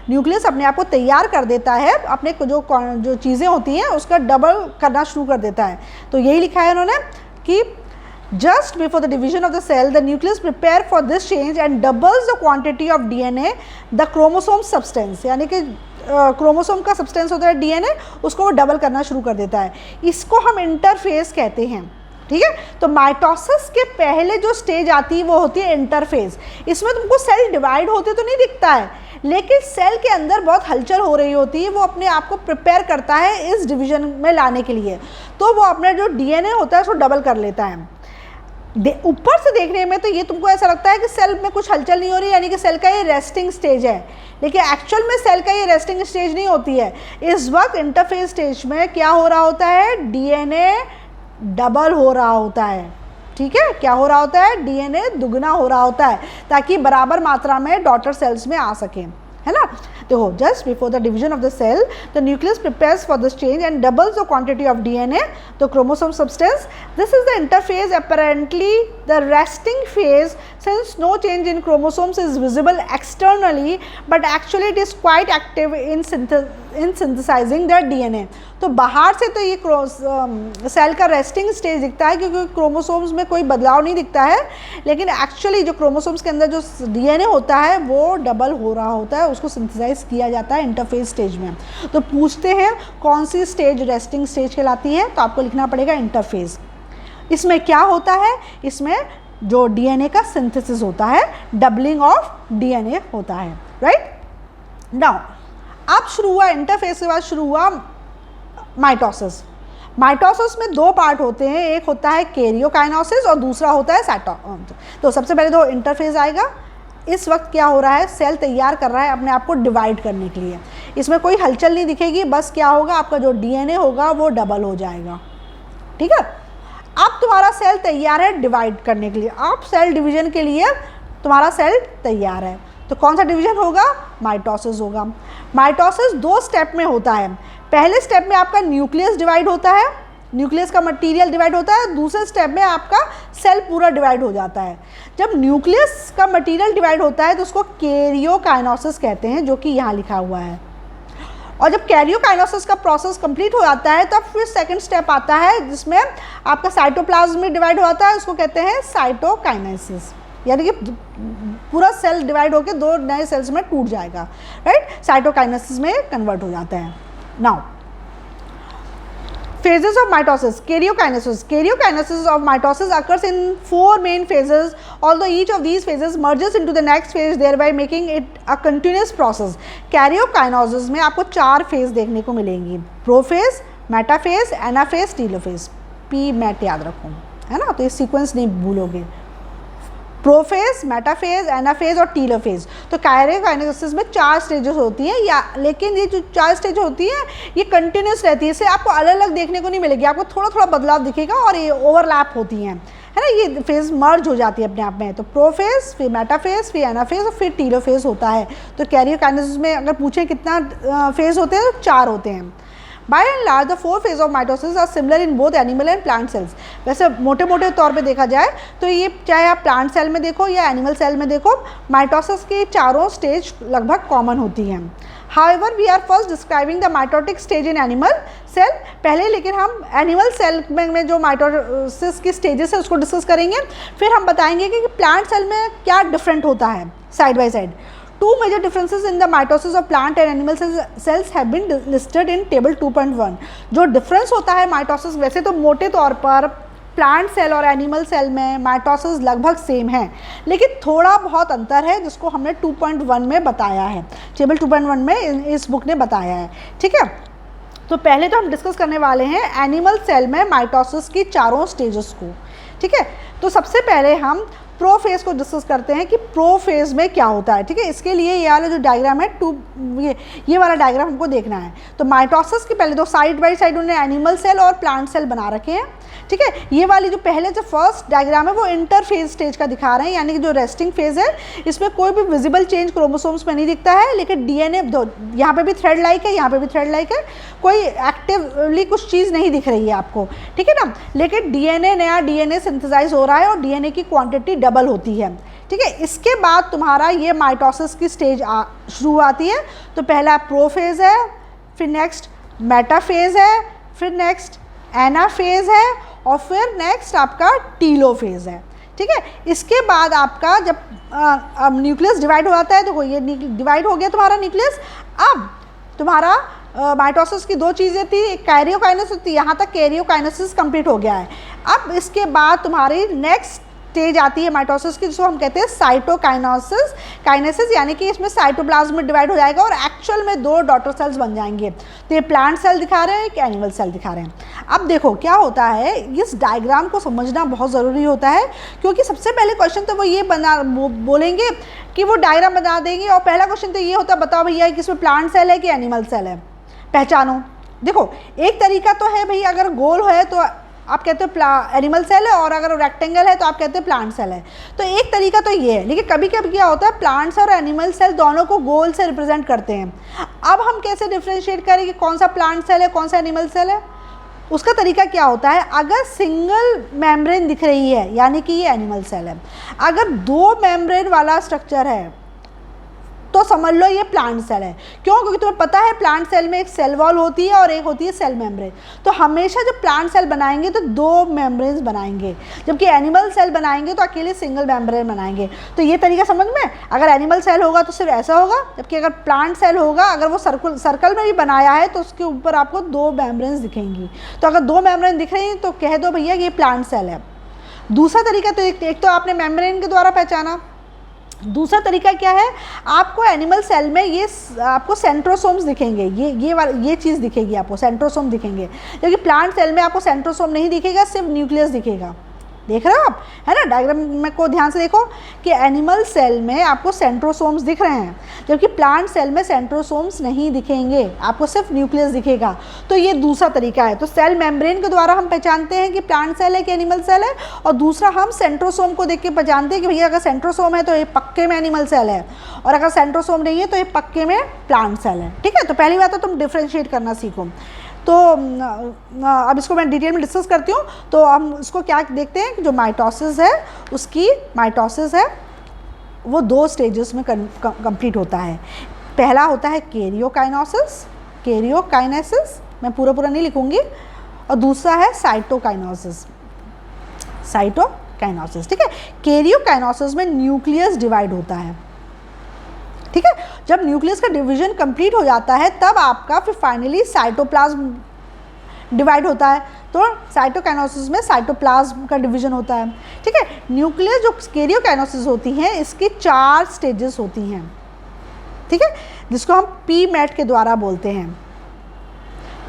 न्यूक्लियस अपने आप को तैयार कर देता है, अपने जो चीज़ें होती हैं उसका डबल करना शुरू कर देता है। तो यही लिखा है उन्होंने कि just before the division of the cell, the nucleus prepare for this change and doubles the quantity of DNA, the chromosome substance। यानी कि क्रोमोसोम का सब्सटेंस होता है डीएनए, उसको वो डबल करना शुरू कर देता है। इसको हम इंटरफेज कहते हैं, ठीक है। तो माइटोसिस के पहले जो स्टेज आती है वो होती है इंटरफेज। इसमें तुमको सेल डिवाइड होते तो नहीं दिखता है, लेकिन सेल के अंदर बहुत हलचल हो रही होती है, वो अपने आप को प्रिपेयर करता है इस डिवीजन में लाने के लिए। तो वो अपना जो डीएनए होता है उसको डबल कर लेता है। ऊपर से देखने में तो ये तुमको ऐसा लगता है कि सेल में कुछ हलचल नहीं हो रही, यानी कि सेल का ये रेस्टिंग स्टेज है, लेकिन एक्चुअल में सेल का ये रेस्टिंग स्टेज नहीं होती है। इस वक्त इंटरफेज स्टेज में क्या हो रहा होता है, डीएनए डबल हो रहा होता है, ठीक है। क्या हो रहा होता है, डीएनए दुगना हो रहा होता है, ताकि बराबर मात्रा में डॉटर सेल्स में आ सके, है ना। देखो, just before the division of the cell the nucleus prepares for this change and doubles the quantity of DNA, the chromosome substance. This is the interphase, apparently the resting phase, since no change in chromosomes is visible externally, but actually it is quite active in synthesizing the DNA। तो बाहर से तो ये सेल का रेस्टिंग स्टेज दिखता है क्योंकि क्रोमोसोम्स में कोई बदलाव नहीं दिखता है, लेकिन एक्चुअली जो क्रोमोसोम्स के अंदर जो डीएनए होता है वो डबल हो रहा होता है, उसको सिंथेसाइज किया जाता है इंटरफेज स्टेज में। तो पूछते हैं कौन सी स्टेज रेस्टिंग स्टेज कहलाती है, तो आपको लिखना पड़ेगा इंटरफेज। इसमें क्या होता है, इसमें जो डीएनए का सिंथेसिस होता है, डबलिंग ऑफ डीएनए होता है, राइट। नाउ अब शुरू हुआ इंटरफेज के बाद शुरू हुआ माइटोसिस। माइटोसिस में दो पार्ट होते हैं, एक होता है कैरियोकाइनेसिस और दूसरा होता है तो सबसे पहले तो इंटरफेज आएगा। इस वक्त क्या हो रहा है, सेल तैयार कर रहा है अपने आप को डिवाइड करने के लिए। इसमें कोई हलचल नहीं दिखेगी, बस क्या होगा, आपका जो डीएनए होगा वो डबल हो जाएगा, ठीक है। अब तुम्हारा सेल तैयार है डिवाइड करने के लिए, अब सेल डिवीजन के लिए तुम्हारा सेल तैयार है। तो कौन सा डिवीजन होगा, माइटोसिस होगा। माइटोसिस दो स्टेप में होता है। पहले स्टेप में आपका न्यूक्लियस डिवाइड होता है, न्यूक्लियस का मटेरियल डिवाइड होता है। दूसरे स्टेप में आपका सेल पूरा डिवाइड हो जाता है। जब न्यूक्लियस का मटेरियल डिवाइड होता है तो उसको कैरियोकाइनेसिस कहते हैं, जो कि यहाँ लिखा हुआ है। और जब कैरियोकाइनेसिस का प्रोसेस कंप्लीट हो जाता है तब फिर सेकंड स्टेप आता है जिसमें आपका साइटोप्लाज्म में डिवाइड हो जाता है, उसको कहते हैं साइटोकाइनेसिस, यानी कि पूरा सेल डिवाइड होकर दो नए सेल्स में टूट जाएगा, राइट। साइटोकाइनेसिस में कन्वर्ट हो जाता है। Now phases of mitosis, karyokinesis. Karyokinesis of mitosis occurs in 4 main phases, although each of these phases merges into the next phase, thereby making it a continuous process. Karyokinesis में आपको 4 फेज देखने को मिलेंगी, prophase, metaphase, anaphase, telophase. P mat याद रखो, है ना, तो ये सीक्वेंस नहीं भूलोगे। प्रोफेज, मेटाफेज, एनाफेज और टीलोफेज। तो कैरियोकाइनेसिस में 4 स्टेजेस होती हैं, या लेकिन ये जो 4 स्टेज होती हैं ये कंटिन्यूस रहती है, इससे आपको अलग अलग देखने को नहीं मिलेगी, आपको थोड़ा थोड़ा बदलाव दिखेगा और ये ओवरलैप होती हैं, है ना। ये फेज मर्ज हो जाती है अपने आप में। तो प्रोफेज, फिर मेटाफेज, फिर एनाफेज और फिर टीलोफेज होता है। तो कैरियोकाइनेसिस में अगर पूछें कितना फेज होते हैं तो 4 होते हैं। By and large, the 4 phases of mitosis are similar in both animal and plant cells. वैसे मोटे मोटे तौर पे देखा जाए तो ये चाहे आप प्लांट सेल में देखो या एनिमल सेल में देखो, माइटोसिस के चारों स्टेज लगभग कॉमन होती हैं। However, we are first describing the mitotic stage in animal cell पहले, लेकिन हम एनिमल सेल में जो माइटोसिस की स्टेजेस है उसको डिस्कस करेंगे। फिर हम बताएंगे कि प्लांट सेल में क्या डिफरेंट होता है side by side. Two major differences in the mitosis of plant and animal cells have been listed in table 2.1. जो डिफरेंस होता है माइटोसिस, वैसे तो मोटे तौर पर प्लांट सेल और एनिमल सेल में माइटोसिस लगभग सेम है, लेकिन थोड़ा बहुत अंतर है जिसको हमने 2.1 में बताया है, टेबल 2.1 में इस बुक ने बताया है, ठीक है। तो पहले तो हम डिस्कस करने वाले हैं एनिमल सेल में माइटोसिस की चारों स्टेजेस को, ठीक है। तो सबसे पहले हम प्रोफेज को डिस्कस करते हैं कि प्रोफेज में क्या होता है, ठीक है। इसके लिए ये वाला जो डायग्राम है ये वाला डायग्राम हमको देखना है। तो माइटोसिस के पहले तो साइड बाय साइड उन्होंने एनिमल सेल और प्लांट सेल बना रखे हैं, ठीक है। ये वाली जो पहले जो फर्स्ट डायग्राम है वो इंटरफेज स्टेज का दिखा रहे हैं, यानी कि जो रेस्टिंग फेज है इसमें कोई भी विजिबल चेंज क्रोमोसोम्स में नहीं दिखता है, लेकिन डीएनए यहाँ पे भी थ्रेड लाइक है, यहाँ पे भी थ्रेड लाइक है, कोई एक्टिवली कुछ चीज़ नहीं दिख रही है आपको, ठीक है ना। लेकिन डीएनए, नया डीएनए सिंथेसाइज हो रहा है और डीएनए की क्वांटिटी डबल होती है, ठीक है। इसके बाद तुम्हारा ये माइटोसिस की स्टेज शुरू आती है। तो पहला प्रोफेज है, फिर नेक्स्ट मेटाफेज है, फिर नेक्स्ट एनाफेज है और फिर नेक्स्ट आपका टीलोफेज है, ठीक है। इसके बाद आपका जब न्यूक्लियस डिवाइड हो जाता है तो ये डिवाइड हो गया तुम्हारा न्यूक्लियस। अब तुम्हारा माइटोसिस की 2 चीज़ें थी, एक कैरियोकाइनेसिस थी, यहाँ तक कैरियोकाइनेसिस कंप्लीट हो गया है। अब इसके बाद तुम्हारी नेक्स्ट स्टेज आती है माइटोसिस की, जिसको हम कहते हैं साइटोकाइनेसिस। काइनेसिस यानी कि इसमें साइटोप्लाज्म में डिवाइड हो जाएगा और एक्चुअल में 2 डॉटर सेल्स बन जाएंगे। तो ये प्लांट सेल दिखा रहे हैं, एक एनिमल सेल दिखा रहे हैं। अब देखो क्या होता है, इस डायग्राम को समझना बहुत ज़रूरी होता है, क्योंकि सबसे पहले क्वेश्चन तो वो ये बोलेंगे कि वो डायग्राम बना देंगे, और पहला क्वेश्चन तो ये होता है, बताओ भैया कि इसमें प्लांट सेल है कि एनिमल सेल है, पहचानो। देखो एक तरीका तो है भाई, अगर गोल है तो आप कहते हो एनिमल सेल है, और अगर रेक्टेंगल है तो आप कहते हो प्लांट सेल है। तो एक तरीका तो ये है, लेकिन कभी कभी क्या होता है, प्लांट्स और एनिमल सेल दोनों को गोल से रिप्रेजेंट करते हैं। अब हम कैसे डिफ्रेंशिएट करें कि कौन सा प्लांट सेल है, कौन सा एनिमल सेल है? उसका तरीका क्या होता है, अगर सिंगल मेम्ब्रेन दिख रही है यानी कि ये एनिमल सेल है, अगर 2 मेम्ब्रेन वाला स्ट्रक्चर है तो समझ लो ये प्लांट सेल है। क्यों? क्योंकि तुम्हें पता है प्लांट सेल में एक सेल वॉल होती है और एक होती है सेल मेम्ब्रेन। तो हमेशा जब प्लांट सेल बनाएंगे तो 2 मेम्ब्रेन्स बनाएंगे, जबकि एनिमल सेल बनाएंगे तो अकेले सिंगल मेम्ब्रेन बनाएंगे। तो ये तरीका समझ में, अगर एनिमल सेल होगा तो सिर्फ ऐसा होगा, जबकि अगर प्लांट सेल होगा, अगर वो सर्कल में भी बनाया है तो उसके ऊपर आपको 2 मेम्ब्रेन्स दिखेंगी। तो अगर 2 मेम्ब्रेन दिख रही हैं तो कह दो भैया ये प्लांट सेल है। दूसरा तरीका तो एक तो आपने मेम्ब्रेन के द्वारा पहचाना, दूसरा तरीका क्या है, आपको एनिमल सेल में ये आपको सेंट्रोसोम्स दिखेंगे, ये चीज़ दिखेगी, आपको सेंट्रोसोम दिखेंगे, क्योंकि प्लांट सेल में आपको सेंट्रोसोम नहीं दिखेगा, सिर्फ न्यूक्लियस दिखेगा। देख रहे हो आप, है ना? डायग्राम में को ध्यान से देखो कि एनिमल सेल में आपको सेंट्रोसोम्स दिख रहे हैं, जबकि प्लांट सेल में सेंट्रोसोम्स नहीं दिखेंगे, आपको सिर्फ न्यूक्लियस दिखेगा। तो ये दूसरा तरीका है। तो सेल मेम्ब्रेन के द्वारा हम पहचानते हैं कि प्लांट सेल है कि एनिमल सेल है, और दूसरा हम सेंट्रोसोम को देख के पहचानते हैं कि भैया अगर सेंट्रोसोम है तो ये पक्के में एनिमल सेल है, और अगर सेंट्रोसोम नहीं है तो ये पक्के में प्लांट सेल है। ठीक है, तो पहली बात तो तुम डिफ्रेंशिएट करना सीखो। तो अब इसको मैं डिटेल में डिस्कस करती हूँ। तो हम इसको क्या देखते हैं कि जो माइटोसिस है, उसकी माइटोसिस है वो 2 स्टेजेस में कंप्लीट होता है। पहला होता है कैरियोकाइनेसिस, मैं पूरा नहीं लिखूँगी, और दूसरा है साइटोकाइनेसिस। ठीक है, कैरियोकाइनेसिस में न्यूक्लियस डिवाइड होता है। ठीक है, जब न्यूक्लियस का डिवीजन कंप्लीट हो जाता है तब आपका फिर फाइनली साइटोप्लाज्म डिवाइड होता है। तो साइटोकाइनेसिस में साइटोप्लाज्म का डिवीजन होता है। ठीक है, न्यूक्लियस जो कैरियोकाइनेसिस होती है इसकी 4 स्टेजेस होती हैं। ठीक है, जिसको हम पीमेट के द्वारा बोलते हैं,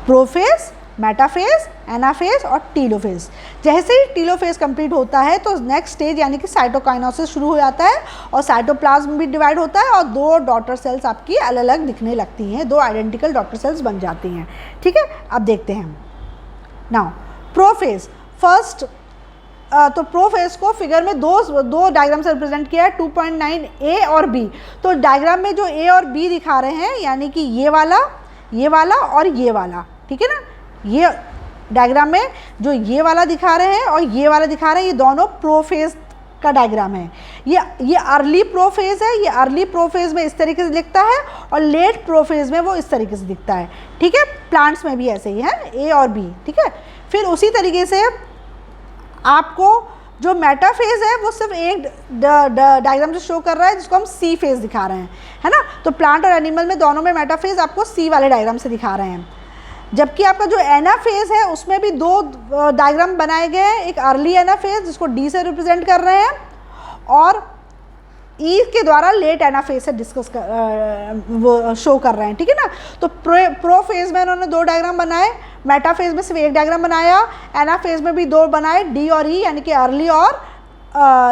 प्रोफेज, मेटाफेज, एनाफेज और टीलोफेज। जैसे ही टीलोफेज कंप्लीट होता है तो नेक्स्ट स्टेज यानी कि साइटोकाइनेसिस शुरू हो जाता है, और साइटोप्लाज्म भी डिवाइड होता है, और 2 डॉटर सेल्स आपकी अलग अलग दिखने लगती हैं, 2 आइडेंटिकल डॉटर सेल्स बन जाती हैं। ठीक है, अब देखते हैं नाउ प्रोफेज। फर्स्ट तो प्रोफेज को फिगर में दो डायग्राम से रिप्रेजेंट किया है, 2.9 ए और बी। तो डायग्राम में जो ए और बी दिखा रहे हैं यानी कि ये वाला और ये वाला, ठीक है ना, ये डायग्राम में जो ये वाला दिखा रहे हैं और ये वाला दिखा रहे हैं, ये दोनों प्रोफेज का डायग्राम है। ये अर्ली प्रोफेज है, ये अर्ली प्रोफेज में इस तरीके से दिखता है, और लेट प्रोफेज में वो इस तरीके से दिखता है। ठीक है, प्लांट्स में भी ऐसे ही है, ए और बी। ठीक है, फिर उसी तरीके से आपको जो मेटाफेज है वो सिर्फ एक डायग्राम से शो कर रहा है, जिसको हम सी फेज दिखा रहे हैं, है ना। तो प्लांट और एनिमल में दोनों में मेटाफेज आपको सी वाले डायग्राम से दिखा रहे हैं। जबकि आपका जो एनाफेज है उसमें भी 2 डायग्राम बनाए गए हैं, एक अर्ली एनाफेज जिसको डी से रिप्रेजेंट कर रहे हैं, और ई के द्वारा लेट एनाफेज से डिस्कस वो शो कर रहे हैं। ठीक है ना, तो प्रोफेज में उन्होंने 2 डायग्राम बनाए, मेटाफेज में सिर्फ एक डायग्राम बनाया, एनाफेज में भी 2 बनाए, डी और ई यानी कि अर्ली और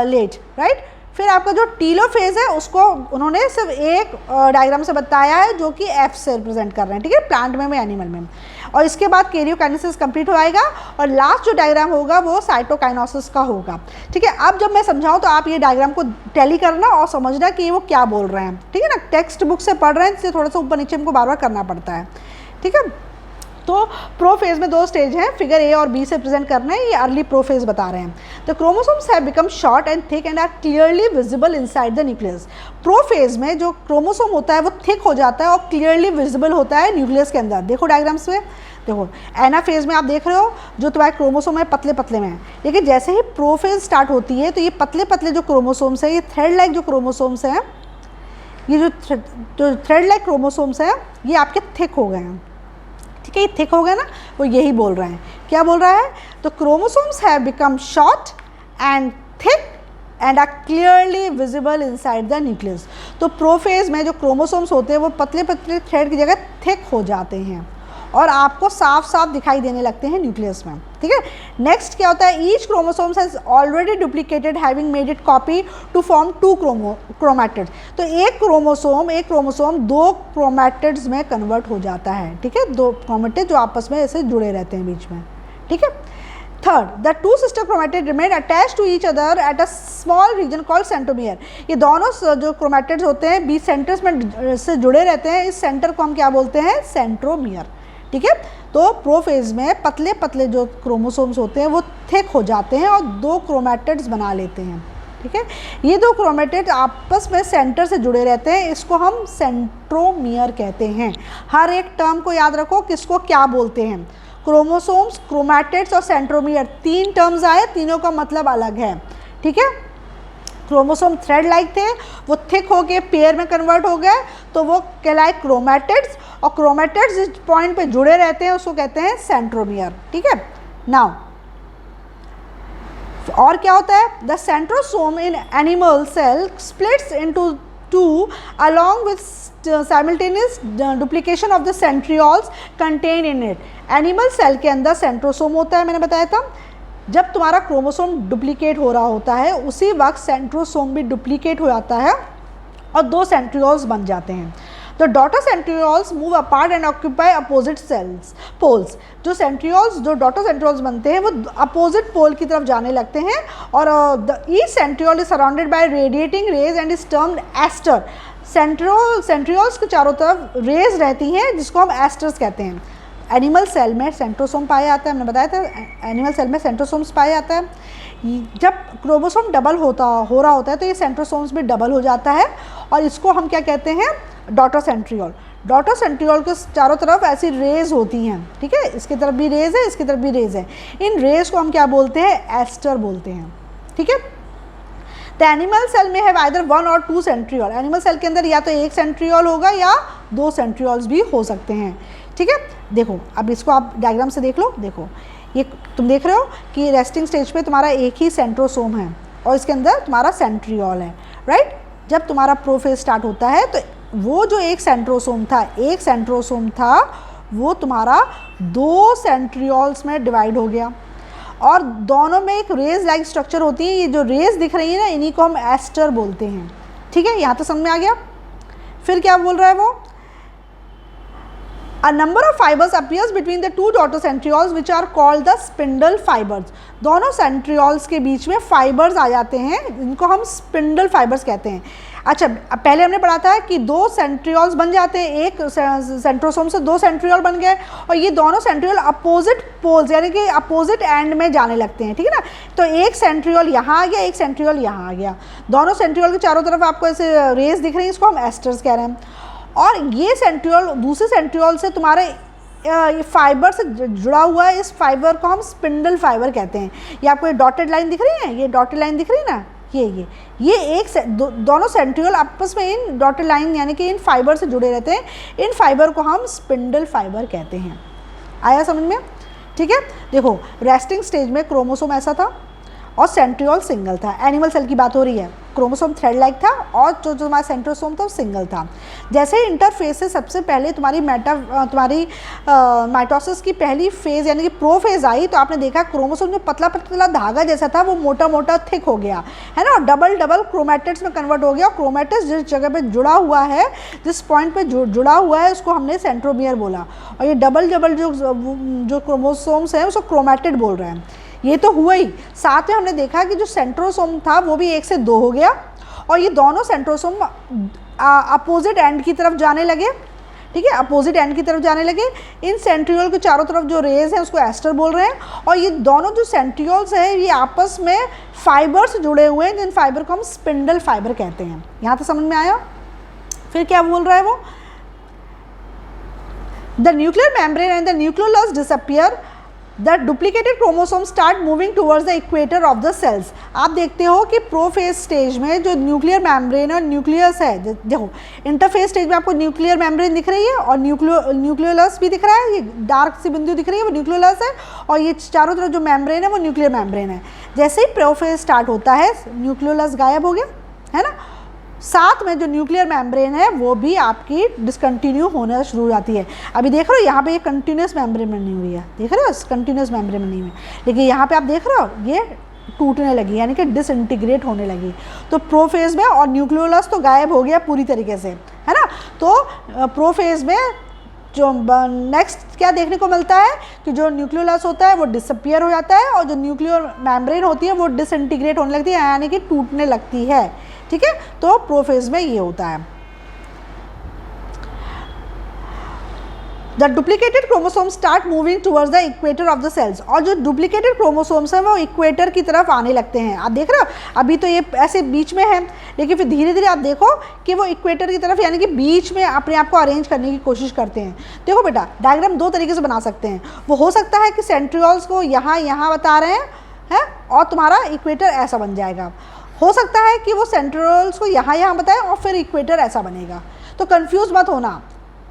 लेट, राइट। फिर आपका जो टीलोफेज है उसको उन्होंने सिर्फ एक डायग्राम से बताया है, जो कि एफ से रिप्रेजेंट कर रहे हैं। ठीक है, प्लांट में एनिमल में। और इसके बाद कैरियोकाइनेसिस कंप्लीट हो जाएगा, और लास्ट जो डायग्राम होगा वो साइटोकाइनेसिस का होगा। ठीक है, अब जब मैं समझाऊं तो आप ये डायग्राम को टैली करना और समझना कि वो क्या बोल रहे हैं। ठीक है ना, टेक्स्ट बुक से पढ़ रहे हैं, इसलिए थोड़ा सा ऊपर नीचे हमको बार बार करना पड़ता है। ठीक है, तो प्रोफेज में 2 स्टेज हैं, फिगर ए और बी से प्रेजेंट करना है, ये अर्ली प्रोफेज बता रहे हैं। The chromosomes have become short and thick and are clearly visible inside the nucleus. Prophase में जो क्रोमोसोम होता है वो थिक हो जाता है और क्लियरली विजिबल होता है न्यूक्लियस के अंदर। देखो डायग्राम्स में, देखो एनाफेज में आप देख रहे हो जो तुम्हारे क्रोमोसोम है पतले पतले में, लेकिन जैसे ही प्रोफेज स्टार्ट होती है तो ये पतले पतले जो क्रोमोसोम्स हैं, ये थ्रेड लाइक जो क्रोमोसोम्स हैं, ये जो थ्रेड लाइक क्रोमोसोम्स हैं ये आपके थिक हो गए हैं, ठीक है, ये थिक हो गए ना, वो यही बोल रहे हैं। क्या बोल रहा है? तो chromosomes have become short and thick and are clearly visible inside the nucleus. तो प्रोफेज में जो क्रोमोसोम्स होते हैं वो पतले पतले थ्रेड की जगह थिक हो जाते हैं और आपको साफ साफ दिखाई देने लगते हैं न्यूक्लियस में, ठीक है। नेक्स्ट क्या होता है? Each chromosomes has already duplicated having made it copy to form 2 chromatids. तो एक क्रोमोसोम 2 क्रोमैटिड्स में कन्वर्ट हो जाता है, ठीक है, 2 क्रोमैटिड जो आपस में ऐसे जुड़े रहते हैं बीच में, ठीक है। Third, the 2 sister chromatid remain attach to each other at a small region called centromere. ये दोनों जो क्रोमैटिड्स होते हैं बीच सेंटर्स में से जुड़े रहते हैं, इस सेंटर को हम क्या बोलते हैं? सेंट्रोमियर, ठीक है। तो प्रोफेज में पतले पतले जो क्रोमोसोम्स होते हैं वो थिक हो जाते हैं और 2 क्रोमैटिड्स बना लेते हैं, ठीक है। ये 2 क्रोमैटिड्स आपस में सेंटर से जुड़े रहते हैं, इसको हम सेंट्रोमियर कहते हैं। हर एक टर्म को याद रखो, किसको क्या बोलते हैं। क्रोमोसोम्स, क्रोमैटिड्स और सेंट्रोमियर 3 टर्म्स आए, तीनों का मतलब अलग है, ठीक है। क्रोमोसोम थ्रेड लाइक थे, वो थिक हो के पेयर में कन्वर्ट हो गए तो वो कहलाए क्रोमैटिड्स, और क्रोमैटिड्स जिस पॉइंट पे जुड़े रहते हैं उसको कहते हैं सेंट्रोमियर, ठीक है। नाउ और क्या होता है? The centrosome in animal cell splits into 2 along with simultaneous duplication of the centrioles contained in it। Animal cell के अंदर सेंट्रोसोम होता है, मैंने बताया था। जब तुम्हारा क्रोमोसोम डुप्लीकेट हो रहा होता है उसी वक्त सेंट्रोसोम भी डुप्लीकेट हो जाता है और 2 सेंट्रियोल्स बन जाते हैं। तो daughter centrioles move apart and occupy opposite cells poles. जो सेंट्रियोल्स, जो डॉटर सेंट्रियोल्स बनते हैं वो अपोजिट पोल की तरफ जाने लगते हैं और each centriole is surrounded by radiating rays and is termed aster. Centrioles के चारों तरफ रेज रहती हैं जिसको हम एस्टर्स कहते हैं। एनिमल सेल में सेंट्रोसोम पाया जाता है, हमने बताया था एनिमल सेल में सेंट्रोसोम्स पाया जाता है। जब क्रोमोसोम डबल हो रहा होता है तो ये सेंट्रोसोम्स भी डबल हो जाता है और इसको हम क्या कहते हैं? Daughter centriole. डॉटर सेंट्रियोल के चारों तरफ ऐसी रेज होती हैं, ठीक है, इसकी तरफ भी रेज है, इसकी तरफ भी रेज है। इन रेज को हम क्या बोलते हैं? एस्टर बोलते हैं, ठीक है। द एनिमल सेल में है आइदर 1 और 2 सेंट्रियोल। एनिमल सेल के अंदर या तो 1 सेंट्रियोल होगा या 2 सेंट्रियोल्स भी हो सकते हैं, ठीक है। देखो अब इसको आप डायग्राम से देख लो, देखो ये तुम देख रहे हो कि रेस्टिंग स्टेज पे तुम्हारा एक ही सेंट्रोसोम है और इसके अंदर तुम्हारा सेंट्रियोल है, राइट। जब तुम्हारा प्रोफेज स्टार्ट होता है तो वो जो एक सेंट्रोसोम था वो तुम्हारा 2 सेंट्रियोल्स में डिवाइड हो गया और दोनों में एक रेज लाइक स्ट्रक्चर होती है। ये जो रेज दिख रही है ना, इन्हीं को हम एस्टर बोलते हैं, ठीक है। यहाँ तो समझ में आ गया। फिर क्या बोल रहा है वो? A number of fibers appears between the 2 daughter centrioles which are called the spindle fibers। दोनों सेंट्रियोल्स के बीच में फाइबर्स आ जाते हैं, इनको हम स्पिंडल फाइबर्स कहते हैं। अच्छा, पहले हमने पढ़ा था कि 2 सेंट्रियोल्स बन जाते हैं, एक सेंट्रोसोम से 2 सेंट्रियोल बन गए और ये दोनों सेंट्रियोल अपोजिट पोल्स यानी कि अपोजिट एंड में जाने लगते हैं, ठीक है ना। तो एक सेंट्रियोल यहाँ आ गया, एक सेंट्रियोल यहाँ आ गया, दोनों सेंट्रियोल के चारों तरफ आपको ऐसे रेस दिख रही है, इसको हम एस्टर्स कह रहे हैं। और ये सेंट्रियोल दूसरे सेंट्रियोल से तुम्हारे ये फाइबर से जुड़ा हुआ है, इस फाइबर को हम स्पिंडल फाइबर कहते हैं। ये आपको ये डॉटेड लाइन दिख रही है, ये डॉटेड लाइन दिख रही है ना, ये एक दोनों सेंट्रियोल आपस में इन डॉटेड लाइन यानी कि इन फाइबर से जुड़े रहते हैं, इन फाइबर को हम स्पिंडल फाइबर कहते हैं। आया समझ में? ठीक है। देखो रेस्टिंग स्टेज में क्रोमोसोम ऐसा था और सेंट्रियोल सिंगल था। एनिमल सेल की बात हो रही है, क्रोमोसोम थ्रेड लाइक था और जो तुम्हारा सेंट्रोसोम था वो सिंगल था। जैसे इंटरफेस से सबसे पहले तुम्हारी माइटोसिस की पहली फेज़ यानी कि प्रोफेज आई तो आपने देखा क्रोमोसोम जो पतला पतला धागा जैसा था वो मोटा मोटा थिक हो गया, है ना, और डबल डबल क्रोमैटिड्स में कन्वर्ट हो गया। क्रोमैटिड्स जिस जगह पे जुड़ा हुआ है, जिस पॉइंट पे जुड़ा हुआ है उसको हमने सेंट्रोमियर बोला, और ये डबल डबल जो क्रोमोसोम्स हैं उसको क्रोमैटिड बोल रहे हैं। ये तो हुआ ही, साथ में हमने देखा कि जो सेंट्रोसोम था वो भी 1 से 2 हो गया और ये दोनों सेंट्रोसोम अपोजिट एंड की तरफ जाने लगे, ठीक है, अपोजिट एंड की तरफ जाने लगे। इन सेंट्रियोल के चारों तरफ जो रेज हैं उसको एस्टर बोल रहे हैं और ये दोनों जो सेंट्रियोल्स हैं ये आपस में फाइबर से जुड़े हुए हैं, जिन फाइबर को हम स्पिंडल फाइबर कहते हैं। यहाँ तो समझ में आया? फिर क्या बोल रहा है वो? The nuclear membrane and the nucleolus disappear the duplicated chromosome start moving towards the equator of the cells. आप देखते हो कि प्रोफेज स्टेज में जो न्यूक्लियर मेम्ब्रेन और न्यूक्लियस है, देखो इंटरफेज स्टेज में आपको न्यूक्लियर मेम्ब्रेन दिख रही है और न्यूक्लियोलस भी दिख रहा है, ये डार्क सी बिंदु दिख रही है वो न्यूक्लियोलस है, और ये चारों तरफ जो मेम्ब्रेन है वो न्यूक्लियर मेम्ब्रेन है। जैसे ही प्रोफेज स्टार्ट होता है न्यूक्लियोलस गायब हो गया, है ना, साथ में जो न्यूक्लियर मेम्ब्रेन है वो भी आपकी डिसकंटिन्यू होना शुरू हो जाती है। अभी देख रहे हो यहाँ पे ये कंटिन्यूस मेम्ब्रेन बनी हुई है, देख रहे हो कंटिन्यूस मेम्ब्रेन बनी हुई है, लेकिन यहाँ पे आप देख रहे हो ये टूटने लगी, यानी कि डिसइंटीग्रेट होने लगी। तो प्रोफेज में, और न्यूक्लियोलस तो गायब हो गया पूरी तरीके से, है ना। तो प्रोफेज में जो नेक्स्ट क्या देखने को मिलता है कि जो न्यूक्लियोलस होता है वो डिसअपियर हो जाता है और जो न्यूक्लियर मेम्ब्रेन होती है वो डिसइंटीग्रेट होने लगती है, यानी कि टूटने लगती है, ठीक है। तो प्रोफेज में ये होता है। The duplicated chromosome start moving towards the equator of the cells, और जो डुप्लीकेटेड क्रोमोसोम्स हैं वो इक्वेटर की तरफ आने लगते हैं। आप देख रहे हो अभी तो ये ऐसे बीच में है, लेकिन फिर धीरे धीरे आप देखो कि वो इक्वेटर की तरफ यानी कि बीच में अपने आप को अरेंज करने की कोशिश करते हैं। देखो बेटा, डायग्राम दो तरीके से बना सकते हैं। वो हो सकता है कि सेंट्रियोल्स को यहाँ बता रहे हैं और तुम्हारा इक्वेटर ऐसा बन जाएगा। हो सकता है कि वो सेंट्रियोल्स को यहाँ बताएं और फिर इक्वेटर ऐसा बनेगा। तो कंफ्यूज मत होना,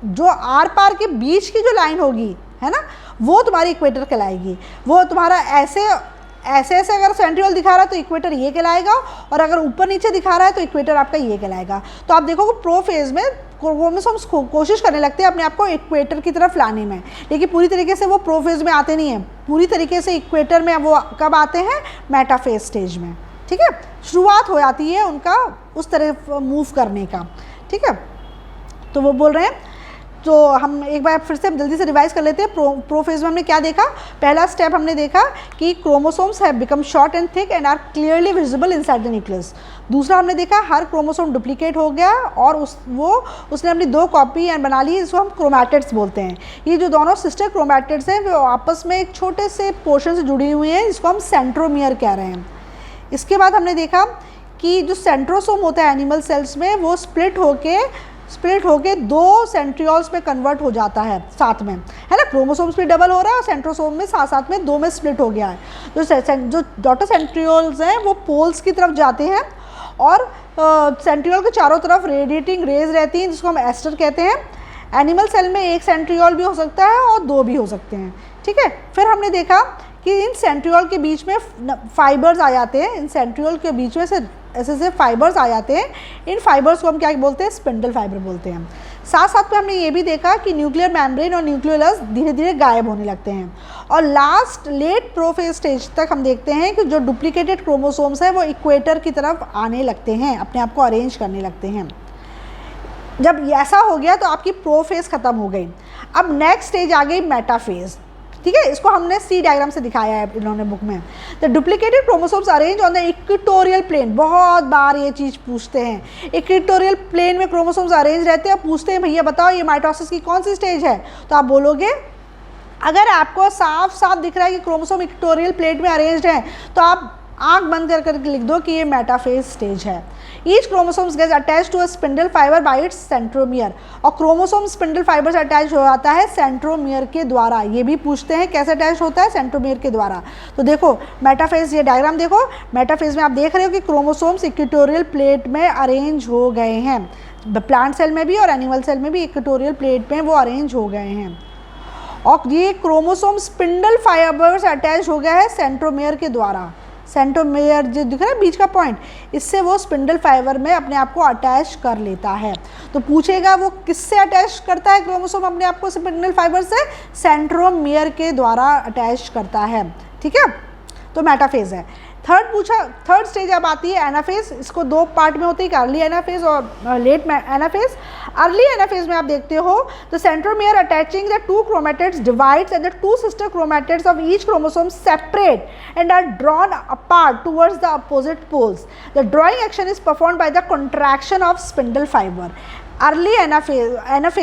जो आर पार के बीच की जो लाइन होगी, है ना, वो तुम्हारी इक्वेटर कहलाएगी। वो तुम्हारा ऐसे अगर सेंट्रियोल दिखा रहा है तो इक्वेटर ये कहलाएगा, और अगर ऊपर नीचे दिखा रहा है तो इक्वेटर आपका ये कहलाएगा। तो आप देखो कि प्रोफेज में क्रोमोसोम्स कोशिश करने लगते हैं अपने आप को इक्वेटर की तरफ लाने में, लेकिन पूरी तरीके से वो प्रोफेज में आते नहीं हैं। पूरी तरीके से इक्वेटर में वो कब आते हैं? मेटाफेज स्टेज में, ठीक है। शुरुआत हो जाती है उनका उस तरह मूव करने का, ठीक है। तो वो बोल रहे हैं, तो हम एक बार फिर से जल्दी से रिवाइज कर लेते हैं। प्रोफेज में हमने क्या देखा? पहला स्टेप हमने देखा कि chromosomes have become short and thick and are clearly visible inside the nucleus. दूसरा हमने देखा हर क्रोमोसोम डुप्लीकेट हो गया और उसने अपनी 2 कॉपी एंड बना ली, इसको हम क्रोमैटिड्स बोलते हैं। ये जो दोनों सिस्टर क्रोमैटिड्स हैं वो आपस में एक छोटे से पोर्शन से जुड़ी हुई हैं, इसको हम सेंट्रोमियर कह रहे हैं। इसके बाद हमने देखा कि जो सेंट्रोसोम होता है एनिमल सेल्स में, वो स्प्लिट होके 2 सेंट्रियोल्स में कन्वर्ट हो जाता है साथ में, है ना। क्रोमोसोम्स भी डबल हो रहा है और सेंट्रोसोम में साथ में 2 में स्प्लिट हो गया है। जो डॉटर सेंट्रियोल्स हैं वो पोल्स की तरफ जाते हैं और सेंट्रियोल के चारों तरफ रेडिएटिंग रेज रहती हैं, जिसको हम एस्टर कहते हैं। एनिमल सेल में 1 सेंट्रियोल भी हो सकता है और 2 भी हो सकते हैं, ठीक है। फिर हमने देखा कि इन सेंट्रियोल के बीच में फाइबर्स आ जाते हैं, इन सेंट्रियोल के बीच में से ऐसे फाइबर्स आ जाते हैं। इन फाइबर्स को हम क्या बोलते हैं? स्पिंडल फाइबर बोलते हैं। साथ साथ में हमने ये भी देखा कि न्यूक्लियर मेम्ब्रेन और न्यूक्लियोलस धीरे धीरे गायब होने लगते हैं और लेट प्रोफेज स्टेज तक हम देखते हैं कि जो डुप्लीकेटेड क्रोमोसोम्स हैं वो इक्वेटर की तरफ आने लगते हैं, अपने आप को अरेंज करने लगते हैं। जब ऐसा हो गया तो आपकी प्रोफेज खत्म हो गई। अब नेक्स्ट स्टेज आ गई मेटाफेज, ठीक है। इसको हमने सी डायग्राम से दिखाया है इन्होंने बुक में। The duplicated chromosomes arrange on the equatorial plane. बहुत बार ये चीज़ पूछते हैं, इक्वेटोरियल प्लेन में क्रोमोसोम्स अरेंज रहते हैं, पूछते हैं भैया बताओ ये माइटोसिस की कौन सी स्टेज है? तो आप बोलोगे, अगर आपको साफ साफ दिख रहा है कि क्रोमोसोम इक्वेटोरियल प्लेन में अरेंज्ड है तो आप आंख बंद कर लिख दो कि ये मेटाफेज स्टेज है। Each chromosomes gets attach to a spindle fibre by its centromere, और क्रोमोसोम स्पिंडल फाइबर से अटैच हो जाता है सेंट्रोमियर के द्वारा। ये भी पूछते हैं कैसे अटैच होता है? सेंट्रोमियर के द्वारा। तो देखो मेटाफेज, ये डायग्राम देखो, मेटाफेज में आप देख रहे हो कि क्रोमोसोम्स इक्वेटोरियल प्लेट में अरेंज हो गए हैं। प्लांट सेल में भी और एनिमल सेल में भी इक्वेटोरियल प्लेट में वो अरेंज हो गए हैं, और ये क्रोमोसोम स्पिंडल फाइबर से अटैच हो गया है सेंट्रोमियर के द्वारा। सेंट्रोमियर जो दिख रहा है बीच का पॉइंट, इससे वो स्पिंडल फाइबर में अपने आप को अटैच कर लेता है। तो पूछेगा वो किससे अटैच करता है क्रोमोसोम अपने आप को स्पिंडल फाइबर से? सेंट्रोमियर के द्वारा अटैच करता है, ठीक है। तो मेटाफेज है। थर्ड स्टेज अब आती है एनाफेज। इसको 2 पार्ट में होती है, अर्ली एनाफेज और लेट एनाफेज। अर्ली एनाफेज में आप देखते हो the centromere attaching the 2 chromatids divides and the 2 sister chromatids of each chromosome separate and are drawn apart towards the opposite poles. The drawing action is performed by the contraction of spindle fibre. Early anaphase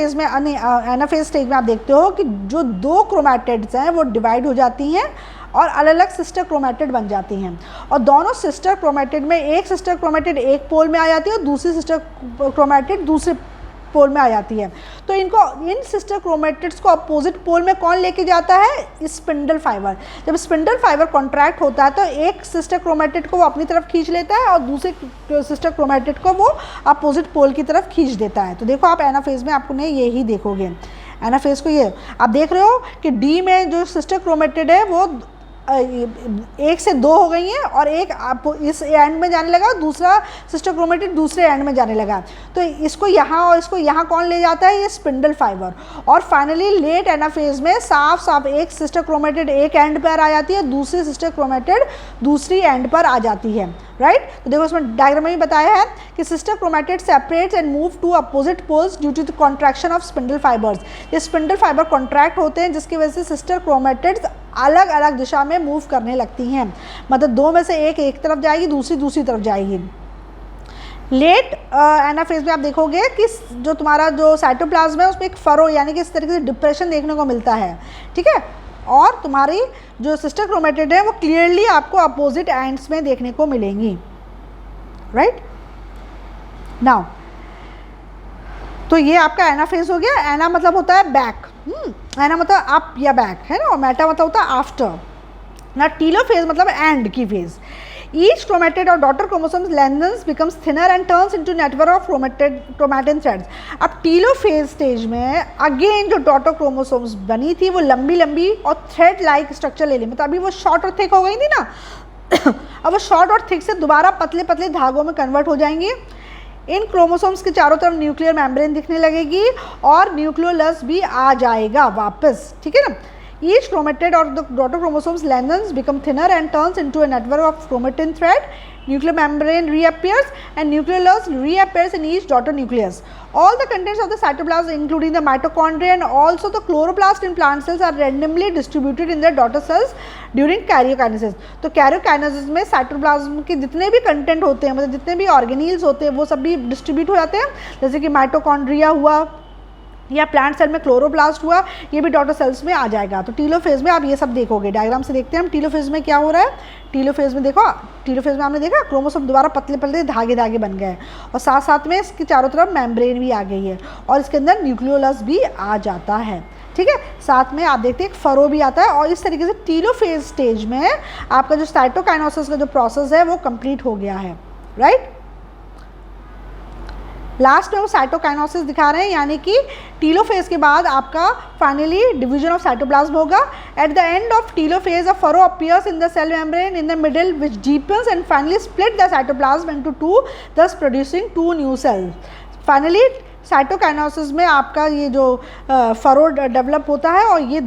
stage में आप देखते हो कि जो 2 क्रोमैटिड्स हैं वो डिवाइड हो जाती हैं और अलग अलग सिस्टर क्रोमैटिड बन जाती हैं, और दोनों सिस्टर क्रोमैटिड में एक सिस्टर क्रोमैटिड एक पोल में आ जाती है और दूसरी सिस्टर क्रोमैटिड दूसरे पोल में आ जाती है। तो इन सिस्टर क्रोमेटिड्स को अपोजिट पोल में कौन लेके जाता है? Spindle fibre. जब स्पिंडल फाइबर कॉन्ट्रैक्ट होता है तो एक सिस्टर क्रोमेटिड को वो अपनी तरफ खींच लेता है और दूसरे सिस्टर क्रोमेटिड को वो अपोजिट पोल की तरफ खींच देता है। तो देखो आप एनाफेज में आपको नहीं यही देखोगे, एनाफेज को ये आप देख रहे हो कि डी में जो सिस्टर क्रोमेटिड है वो 1 से 2 हो गई हैं और एक आप इस एंड में जाने लगा, दूसरा सिस्टर क्रोमेटिड दूसरे एंड में जाने लगा। तो इसको यहाँ और इसको यहाँ कौन ले जाता है? ये स्पिंडल फाइबर। और फाइनली लेट एनाफेज में साफ साफ एक सिस्टर क्रोमेटिड एक एंड पर आ जाती है, दूसरी सिस्टर क्रोमेटिड दूसरी एंड पर आ जाती है, राइट। तो देखो इसमें डायग्राम में भी बताया है कि sister chromatid separates and move to opposite poles due to the contraction of spindle fibres. ये स्पिंडल फाइबर कॉन्ट्रैक्ट होते हैं जिसकी वजह से सिस्टर क्रोमेटिड्स अलग अलग दिशा में मूव करने लगती हैं, मतलब 2 में से एक तरफ जाएगी, दूसरी तरफ जाएगी। लेट एनाफेज में आप देखोगे कि जो तुम्हारा जो साइटोप्लाज्म है उसमें एक फरो यानी कि इस तरीके से डिप्रेशन देखने को मिलता है, ठीक है। और तुम्हारी जो सिस्टर क्रोमेटिड है वो क्लियरली आपको अपोजिट एंड्स में देखने को मिलेंगी, राइट। नाउ तो ये आपका एनाफेज हो गया। एना मतलब होता है बैक, एना मतलब अप या बैक है ना, और मेटा मतलब होता है आफ्टर ना। टीलोफेज मतलब एंड की phase. Each chromatid or daughter chromosomes lengthens, becomes thinner and turns into network of chromatin threads. अब टीलोफेज स्टेज में अगेन जो डॉटर क्रोमोसोम्स बनी थी वो लंबी लंबी और थ्रेड लाइक स्ट्रक्चर ले ली, मतलब अभी वो शॉर्ट और थिक हो गई थी ना अब वो शॉर्ट और थिक से दोबारा पतले पतले धागों में कन्वर्ट हो जाएंगी। इन क्रोमोसोम्स के चारों तरफ न्यूक्लियर मेम्ब्रेन दिखने लगेगी और न्यूक्लियोलस भी आ जाएगा वापस, ठीक है ना। Each chromatid or the daughter chromosomes lengthens, become thinner and turns into a network of chromatin thread. Nuclear membrane reappears and nucleolus reappears in each daughter nucleus. All the contents of the cytoplasm, including the mitochondria and also the chloroplast in plant cells, are randomly distributed in their daughter cells during karyokinesis. तो karyokinesis में साइटोप्लाज्म के जितने भी कंटेंट होते हैं, मतलब जितने भी ऑर्गेनील्स होते हैं वो सब भी डिस्ट्रीब्यूट हो जाते हैं, जैसे कि माइटोकॉन्ड्रिया हुआ या प्लांट सेल में क्लोरोप्लास्ट हुआ, ये भी डॉटर सेल्स में आ जाएगा। तो टीलोफेज में आप ये सब देखोगे। डायग्राम से देखते हैं हम टीलोफेज में क्या हो रहा है। टीलोफेज में देखो, टीलोफेज में आपने देखा क्रोमोसोम दोबारा पतले पतले धागे धागे बन गए और साथ साथ में इसके चारों तरफ मेम्ब्रेन भी आ गई है और इसके अंदर न्यूक्लियोलस भी आ जाता है, ठीक है। साथ में आप देखते हैं एक फरो भी आता है और इस तरीके से टीलोफेज स्टेज में आपका जो साइटोकाइनेसिस का जो प्रोसेस है वो कंप्लीट हो गया है, राइट। लास्ट में वो साइटोकाइनेसिस दिखा रहे हैं, यानी कि टीलोफेज के बाद आपका फाइनली डिवीजन ऑफ साइटोप्लाज्म होगा। At the end of telophase a furrow appears in the cell membrane in the middle which deepens and finally split the cytoplasm into 2, thus producing 2 new cells. Finally cytokinesis में आपका ये जो फरो डेवलप होता है और ये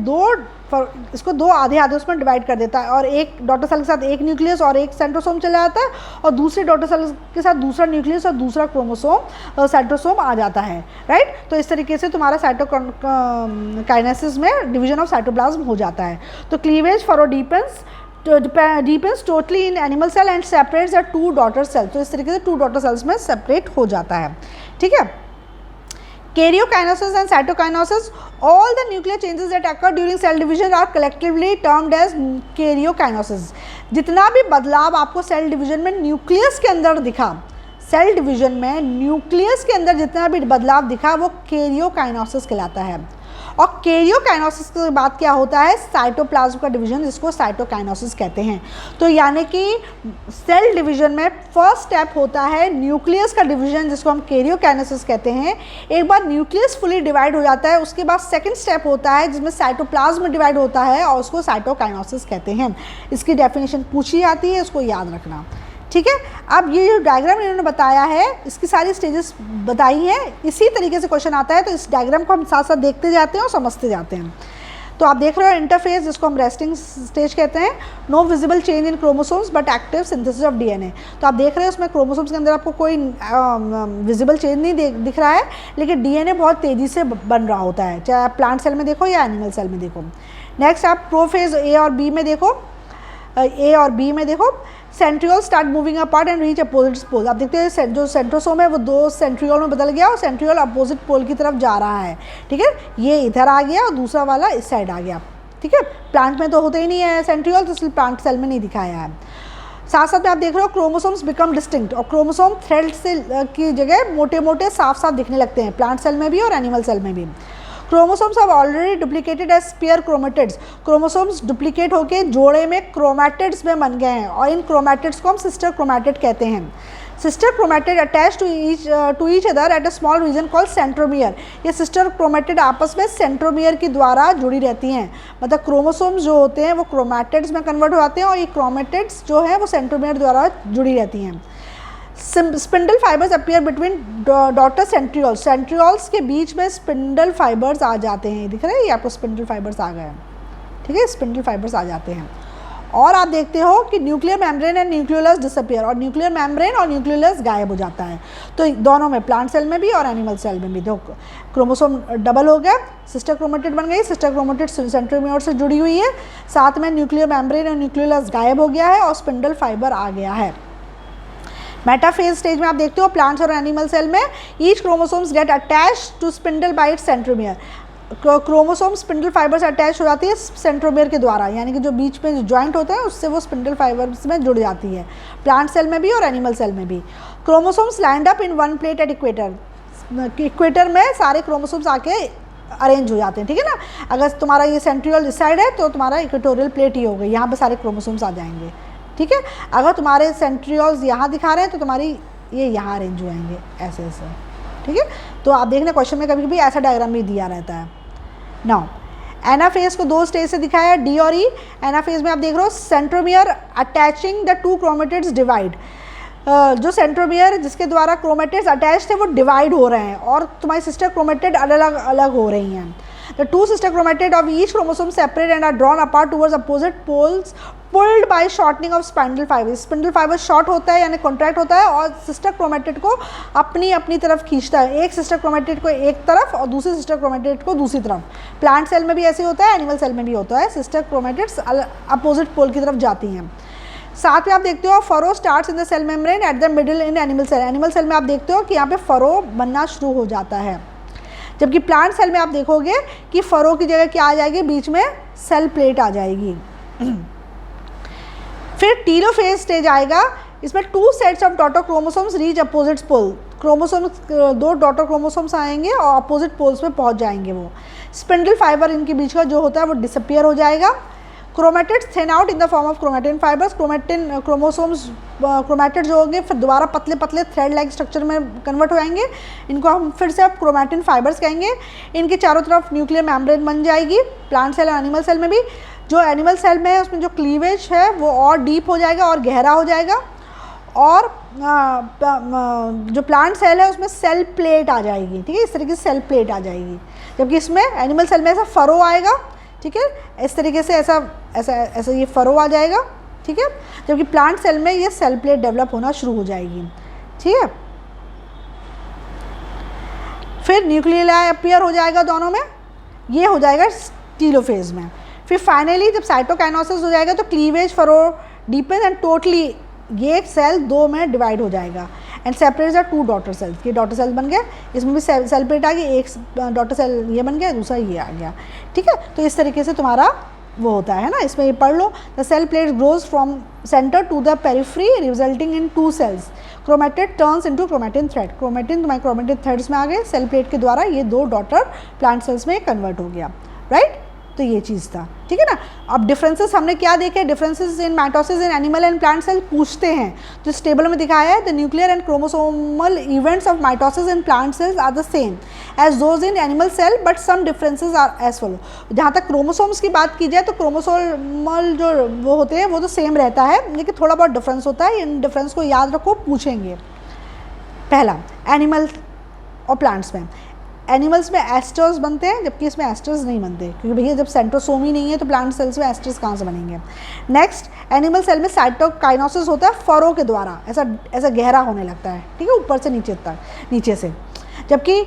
इसको 2 आधे आधे उसमें डिवाइड कर देता है और एक डॉटर सेल के साथ एक न्यूक्लियस और एक सेंट्रोसोम चला जाता है और दूसरे डॉटर सेल के साथ दूसरा न्यूक्लियस और दूसरा क्रोमोसोम सेंट्रोसोम आ जाता है, राइट। तो इस तरीके से तुम्हारा साइटोकाइनेसिस में डिवीजन ऑफ साइटोप्लाज्म हो जाता है। तो cleavage furrow deepens totally in animal cell and separates the 2 daughter cells। तो इस तरीके से 2 daughter cells में सेपरेट हो जाता है, ठीक है। Karyokinesis and cytokinesis, all the nuclear changes that occur during cell division are collectively termed as karyokinesis। जितना भी बदलाव आपको सेल डिवीजन में न्यूक्लियस के अंदर दिखा, सेल डिवीजन में न्यूक्लियस के अंदर जितना भी बदलाव दिखा वो karyokinesis कहलाता है। और कैरियोकाइनेसिस के बाद क्या होता है? साइटोप्लाज्म का डिवीजन, जिसको साइटोकाइनेसिस कहते हैं। तो यानी कि सेल डिवीजन में फर्स्ट स्टेप होता है न्यूक्लियस का डिवीजन, जिसको हम कैरियोकाइनेसिस कहते हैं। एक बार न्यूक्लियस फुली डिवाइड हो जाता है उसके बाद सेकंड स्टेप होता है जिसमें साइटोप्लाज्म डिवाइड होता है और उसको साइटोकाइनेसिस कहते हैं। इसकी डेफिनेशन पूछी जाती है, उसको याद रखना, ठीक है। अब ये जो डायग्राम इन्होंने बताया है इसकी सारी स्टेजेस बताई हैं, इसी तरीके से क्वेश्चन आता है। तो इस डायग्राम को हम साथ साथ देखते जाते हैं और समझते जाते हैं। तो आप देख रहे हो इंटरफेस, जिसको हम रेस्टिंग स्टेज कहते हैं। No visible change in chromosomes but active synthesis of DNA. तो आप देख रहे हो उसमें क्रोमोसोम्स के अंदर आपको कोई विजिबल चेंज नहीं दिख रहा है, लेकिन डीएनए बहुत तेज़ी से बन रहा होता है, चाहे आप प्लांट सेल में देखो या एनिमल सेल में देखो। नेक्स्ट आप प्रोफेज ए और बी में देखो, centriole start moving apart and reach opposite pole. आप देखते हैं जो सेंट्रोसोम है वो 2 सेंट्रियोल में बदल गया और सेंट्रियोल अपोजिट पोल की तरफ जा रहा है, ठीक है। ये इधर आ गया और दूसरा वाला इस साइड आ गया, ठीक है। प्लांट में तो होते ही नहीं है सेंट्रियोल, तो इसलिए प्लांट सेल में नहीं दिखाया है। साथ साथ में आप देख रहे हो क्रोमोसोम्स बिकम डिस्टिंक्ट, और क्रोमोसोम थ्रेड से की जगह मोटे मोटे साफ साफ दिखने लगते हैं, प्लांट सेल में भी और एनिमल सेल में भी। Chromosomes have already duplicated as pair chromatids, chromosomes duplicate होकर जोड़े में क्रोमैटिड्स में बन गए हैं, और इन क्रोमैटिड्स को हम सिस्टर क्रोमैटिड कहते हैं। Sister chromatid attach to each other at a small region called centromere. ये सिस्टर क्रोमैटिड आपस में सेंट्रोमियर के द्वारा जुड़ी रहती हैं, मतलब क्रोमोसोम्स जो होते हैं वो क्रोमैटिड्स में कन्वर्ट हो जाते हैं, और ये क्रोमैटिड्स जो है वो सेंट्रोमियर द्वारा जुड़ी रहती हैं। Spindle fibres appear between daughter centrioles, centrioles के बीच में स्पिंडल फाइबर्स आ जाते हैं, दिख रहे हैं ये आपको स्पिंडल फाइबर्स आ गए हैं, ठीक है, स्पिंडल फाइबर्स आ जाते हैं। और आप देखते हो कि nuclear membrane and nucleolus disappear, और न्यूक्लियर मेम्ब्रेन और न्यूक्लियोलस गायब हो जाता है। तो दोनों में, प्लांट सेल में भी और एनिमल सेल में भी, देखो क्रोमोसोम डबल हो गया, सिस्टर क्रोमेटिड बन गई, सिस्टर क्रोमेटिड सेंट्रोमियर से जुड़ी हुई है, साथ में न्यूक्लियर मेम्ब्रेन और न्यूक्लियोलस गायब हो गया है और स्पिंडल फाइबर आ गया है। मेटाफेज स्टेज में आप देखते हो प्लांट्स और एनिमल सेल में each chromosomes get attach to spindle by its centromere, chromosome spindle fibres attach हो जाती है सेंट्रोमियर के द्वारा, यानी कि जो बीच में जो जॉइंट होते हैं उससे वो स्पिंडल फाइबर्स में जुड़ जाती है, प्लांट सेल में भी और एनिमल सेल में भी। Chromosomes land up in one plate at equator, equator में सारे क्रोमोसोम्स आके अरेंज हो जाते हैं, ठीक है ना। अगर तुम्हारा ये सेंट्रियोल इस साइड है तो तुम्हारा इक्वेटोरियल प्लेट ही हो गई, यहाँ पे सारे क्रोमोसोम्स आ जाएंगे, ठीक है। अगर तुम्हारे सेंट्रियोल्स यहाँ दिखा रहे हैं तो तुम्हारी ये यहाँ अरेंज हो जाएंगे ऐसे ऐसे, ठीक है। तो आप देखना क्वेश्चन में कभी कभी ऐसा डायग्राम भी दिया रहता है। नाउ एनाफेज को दो स्टेज से दिखाया है, डी और ई। एनाफेज में आप देख रहे हो centromere attaching the two chromatids divide, जो सेंट्रोमियर जिसके द्वारा क्रोमेटिड्स अटैच थे वो डिवाइड हो रहे हैं और तुम्हारी सिस्टर क्रोमेटिड अलग अलग हो रही हैं। The two sister chromatid of each chromosome separate and are drawn apart towards opposite poles pulled by shortening of spindle fibre. Spindle fibre short होता है यानी कॉन्ट्रैक्ट होता है और सिस्टर क्रोमेटिड को अपनी अपनी तरफ खींचता है, एक सिस्टर क्रोमेटिड को एक तरफ और दूसरी सिस्टर क्रोमेटिड को दूसरी तरफ। प्लांट सेल में भी ऐसे होता है, एनिमल सेल में भी होता है, सिस्टर क्रोमेटिड्स अपोजिट पोल की तरफ जाती हैं। साथ में आप देखते हो furrow starts in the cell membrane at the middle in animal cell. Animal cell में आप देखते हो कि यहाँ पे फरो बनना शुरू हो जाता है, जबकि प्लांट सेल में आप देखोगे कि फरो की जगह क्या आ जाएगी, बीच में सेल प्लेट आ जाएगी। फिर टीलोफेज स्टेज आएगा, इसमें two sets of daughter chromosomes reach opposite pole. Chromosomes, दो डॉटर क्रोमोसोम्स आएंगे और अपोजिट पोल्स में पहुंच जाएंगे। वो स्पिंडल फाइबर इनके बीच का जो होता है वो डिसअपियर हो जाएगा। Chromatids thin out in the form of chromatin fibres. Chromosomes chromatid जो होंगे फिर दोबारा पतले पतले थ्रेड लाइक स्ट्रक्चर में कन्वर्ट हो जाएंगे, इनको हम फिर से अब क्रोमेटिन फाइबर्स कहेंगे। इनके चारों तरफ न्यूक्लियर मेम्ब्रेन बन जाएगी, प्लांट सेल और एनिमल सेल में भी। जो एनिमल सेल में है उसमें जो क्लीवेज है वो और डीप हो जाएगा और गहरा हो जाएगा, और जो प्लांट सेल है उसमें सेल प्लेट आ जाएगी, ठीक है, इस तरीके से सेल प्लेट आ जाएगी। जबकि इसमें एनिमल सेल में ऐसा फरो आएगा, ठीक है, इस तरीके से ऐसा ऐसा ऐसा ये फरो आ जाएगा, ठीक है। जबकि प्लांट सेल में ये सेल प्लेट डेवलप होना शुरू हो जाएगी, ठीक है। फिर न्यूक्लियलाई अपीयर हो जाएगा दोनों में, ये हो जाएगा टीलोफेज में। फिर फाइनली जब साइटोकाइनेसिस हो जाएगा तो cleavage furrow deepen and totally ये सेल दो में डिवाइड हो जाएगा and separate the two daughter cells. ये डॉटर सेल बन गया, इसमें भी सेल प्लेट आ गई, एक डॉटर सेल ये बन गया, दूसरा ये आ गया, ठीक है। तो इस तरीके से तुम्हारा वो होता है ना, इसमें ये पढ़ लो। The cell plate grows from centre to the periphery resulting in two cells. Chromatid turns into chromatin thread. Chromatin तुम्हारे क्रोमेटिन थ्रेड्स में आ गए, सेल प्लेट के द्वारा ये दो डॉटर प्लांट सेल्स में कन्वर्ट हो गया, राइट। तो ये चीज़ था, ठीक है ना। अब डिफरेंसेस हमने क्या देखे, differences in mitosis in animal and plant cell पूछते हैं। तो इस टेबल में दिखाया है the nuclear and chromosomal events of mitosis in plant cells are the same as those in animal cell but some differences are as follow. जहाँ तक क्रोमोसोम्स की बात की जाए तो क्रोमोसोमल जो वो होते हैं वो तो सेम रहता है, लेकिन थोड़ा बहुत डिफरेंस होता है। इन डिफरेंस को याद रखो, पूछेंगे। पहला एनिमल और प्लांट्स में, एनिमल्स में एस्टर्स बनते हैं जबकि इसमें एस्टर्स नहीं बनते, क्योंकि भैया जब सेंट्रोसोम ही नहीं है तो प्लांट सेल्स में एस्टर्स कहाँ से बनेंगे। नेक्स्ट, एनिमल सेल में साइटोकाइनेसिस होता है फरो के द्वारा, ऐसा गहरा होने लगता है, ठीक है, ऊपर से नीचे तक, नीचे से। जबकि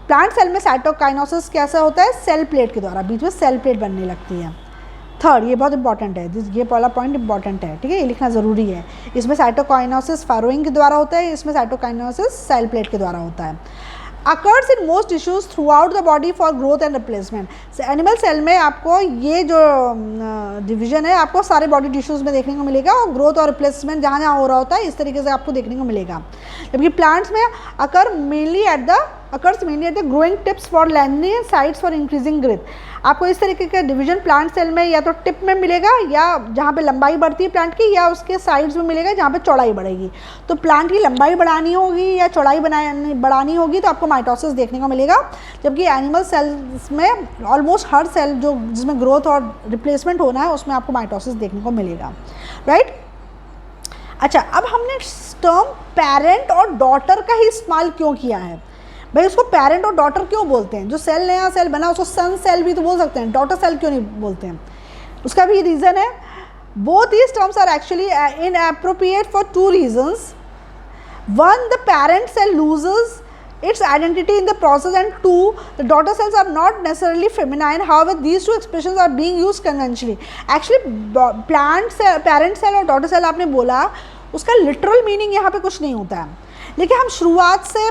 प्लांट सेल में साइटोकाइनेसिस कैसा होता है, सेल प्लेट के द्वारा, बीच में सेल प्लेट बनने लगती है। थर्ड, ये बहुत इंपॉर्टेंट है, ये पहला पॉइंट इंपॉर्टेंट है, ठीक है, ये लिखना ज़रूरी है। इसमें साइटोकाइनेसिस फैरोइंग के द्वारा होता है, इसमें साइटोकाइनेसिस सेल प्लेट के द्वारा होता है। Occurs in most tissues throughout the body for growth and replacement. Animal cell में आपको ये जो डिवीजन है आपको सारे बॉडी टिश्यूज़ में देखने को मिलेगा और ग्रोथ और रिप्लेसमेंट जहाँ जहाँ हो रहा होता है इस तरीके से आपको देखने को मिलेगा। जबकि प्लांट्स में occurs mainly at the growing tips for lengthening sides for increasing growth. आपको इस तरीके का डिवीजन प्लांट सेल में या तो टिप में मिलेगा या जहाँ पे लंबाई बढ़ती है प्लांट की, या उसके साइड्स में मिलेगा जहाँ पे चौड़ाई बढ़ेगी। तो प्लांट की लंबाई बढ़ानी होगी या चौड़ाई बढ़ानी होगी तो आपको माइटोसिस देखने को मिलेगा। जबकि एनिमल सेल्स में ऑलमोस्ट हर सेल जो जिसमें ग्रोथ और रिप्लेसमेंट होना है उसमें आपको माइटोसिस देखने को मिलेगा, राइट। अच्छा, अब हमने टर्म पेरेंट और डॉटर का ही इस्तेमाल क्यों किया है? भाई उसको पेरेंट और डॉटर क्यों बोलते हैं? जो सेल नया सेल बना उसको सन सेल भी तो बोल सकते हैं, डॉटर सेल क्यों नहीं बोलते हैं? उसका भी रीज़न है, both these terms are actually inappropriate for two reasons. One, the parent cell loses its identity in the process, and two, the daughter cells are not necessarily feminine. However, these two expressions are being used conventionally. Actually plant cell, parent cell और daughter cell आपने बोला, उसका literal meaning यहाँ पे कुछ नहीं होता है, लेकिन हम शुरुआत से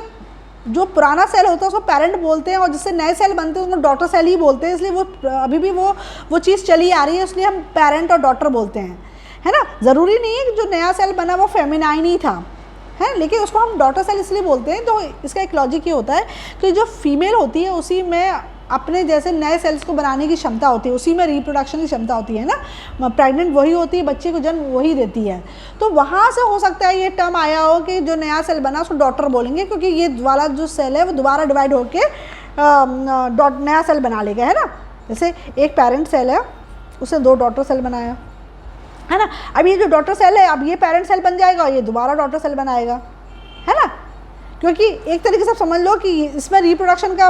जो पुराना सेल होता है उसको पेरेंट बोलते हैं और जिससे नए सेल बनते हैं उसको डॉटर सेल ही बोलते हैं। इसलिए वो अभी भी वो चीज़ चली आ रही है, इसलिए हम पेरेंट और डॉटर बोलते हैं, है ना। ज़रूरी नहीं है कि जो नया सेल बना वो फेमिनाइन ही था, है, लेकिन उसको हम डॉटर सेल इसलिए बोलते हैं। तो इसका एक लॉजिक ये होता है कि जो फीमेल होती है उसी में अपने जैसे नए सेल्स को बनाने की क्षमता होती है, उसी में रिप्रोडक्शन की क्षमता होती है ना। प्रेग्नेंट वही होती है, बच्चे को जन्म वही देती है। तो वहाँ से हो सकता है ये टर्म आया हो कि जो नया सेल बना उसको डॉटर बोलेंगे, क्योंकि ये वाला जो सेल है वो दोबारा डिवाइड होकर नया सेल बना लेगा, है ना। जैसे एक पेरेंट सेल है उसने दो डॉटर सेल बनाया, है ना। अब ये जो डॉटर सेल है अब ये पेरेंट सेल बन जाएगा और ये दोबारा डॉटर सेल बनाएगा, है ना। क्योंकि एक तरीके से समझ लो कि इसमें रिप्रोडक्शन का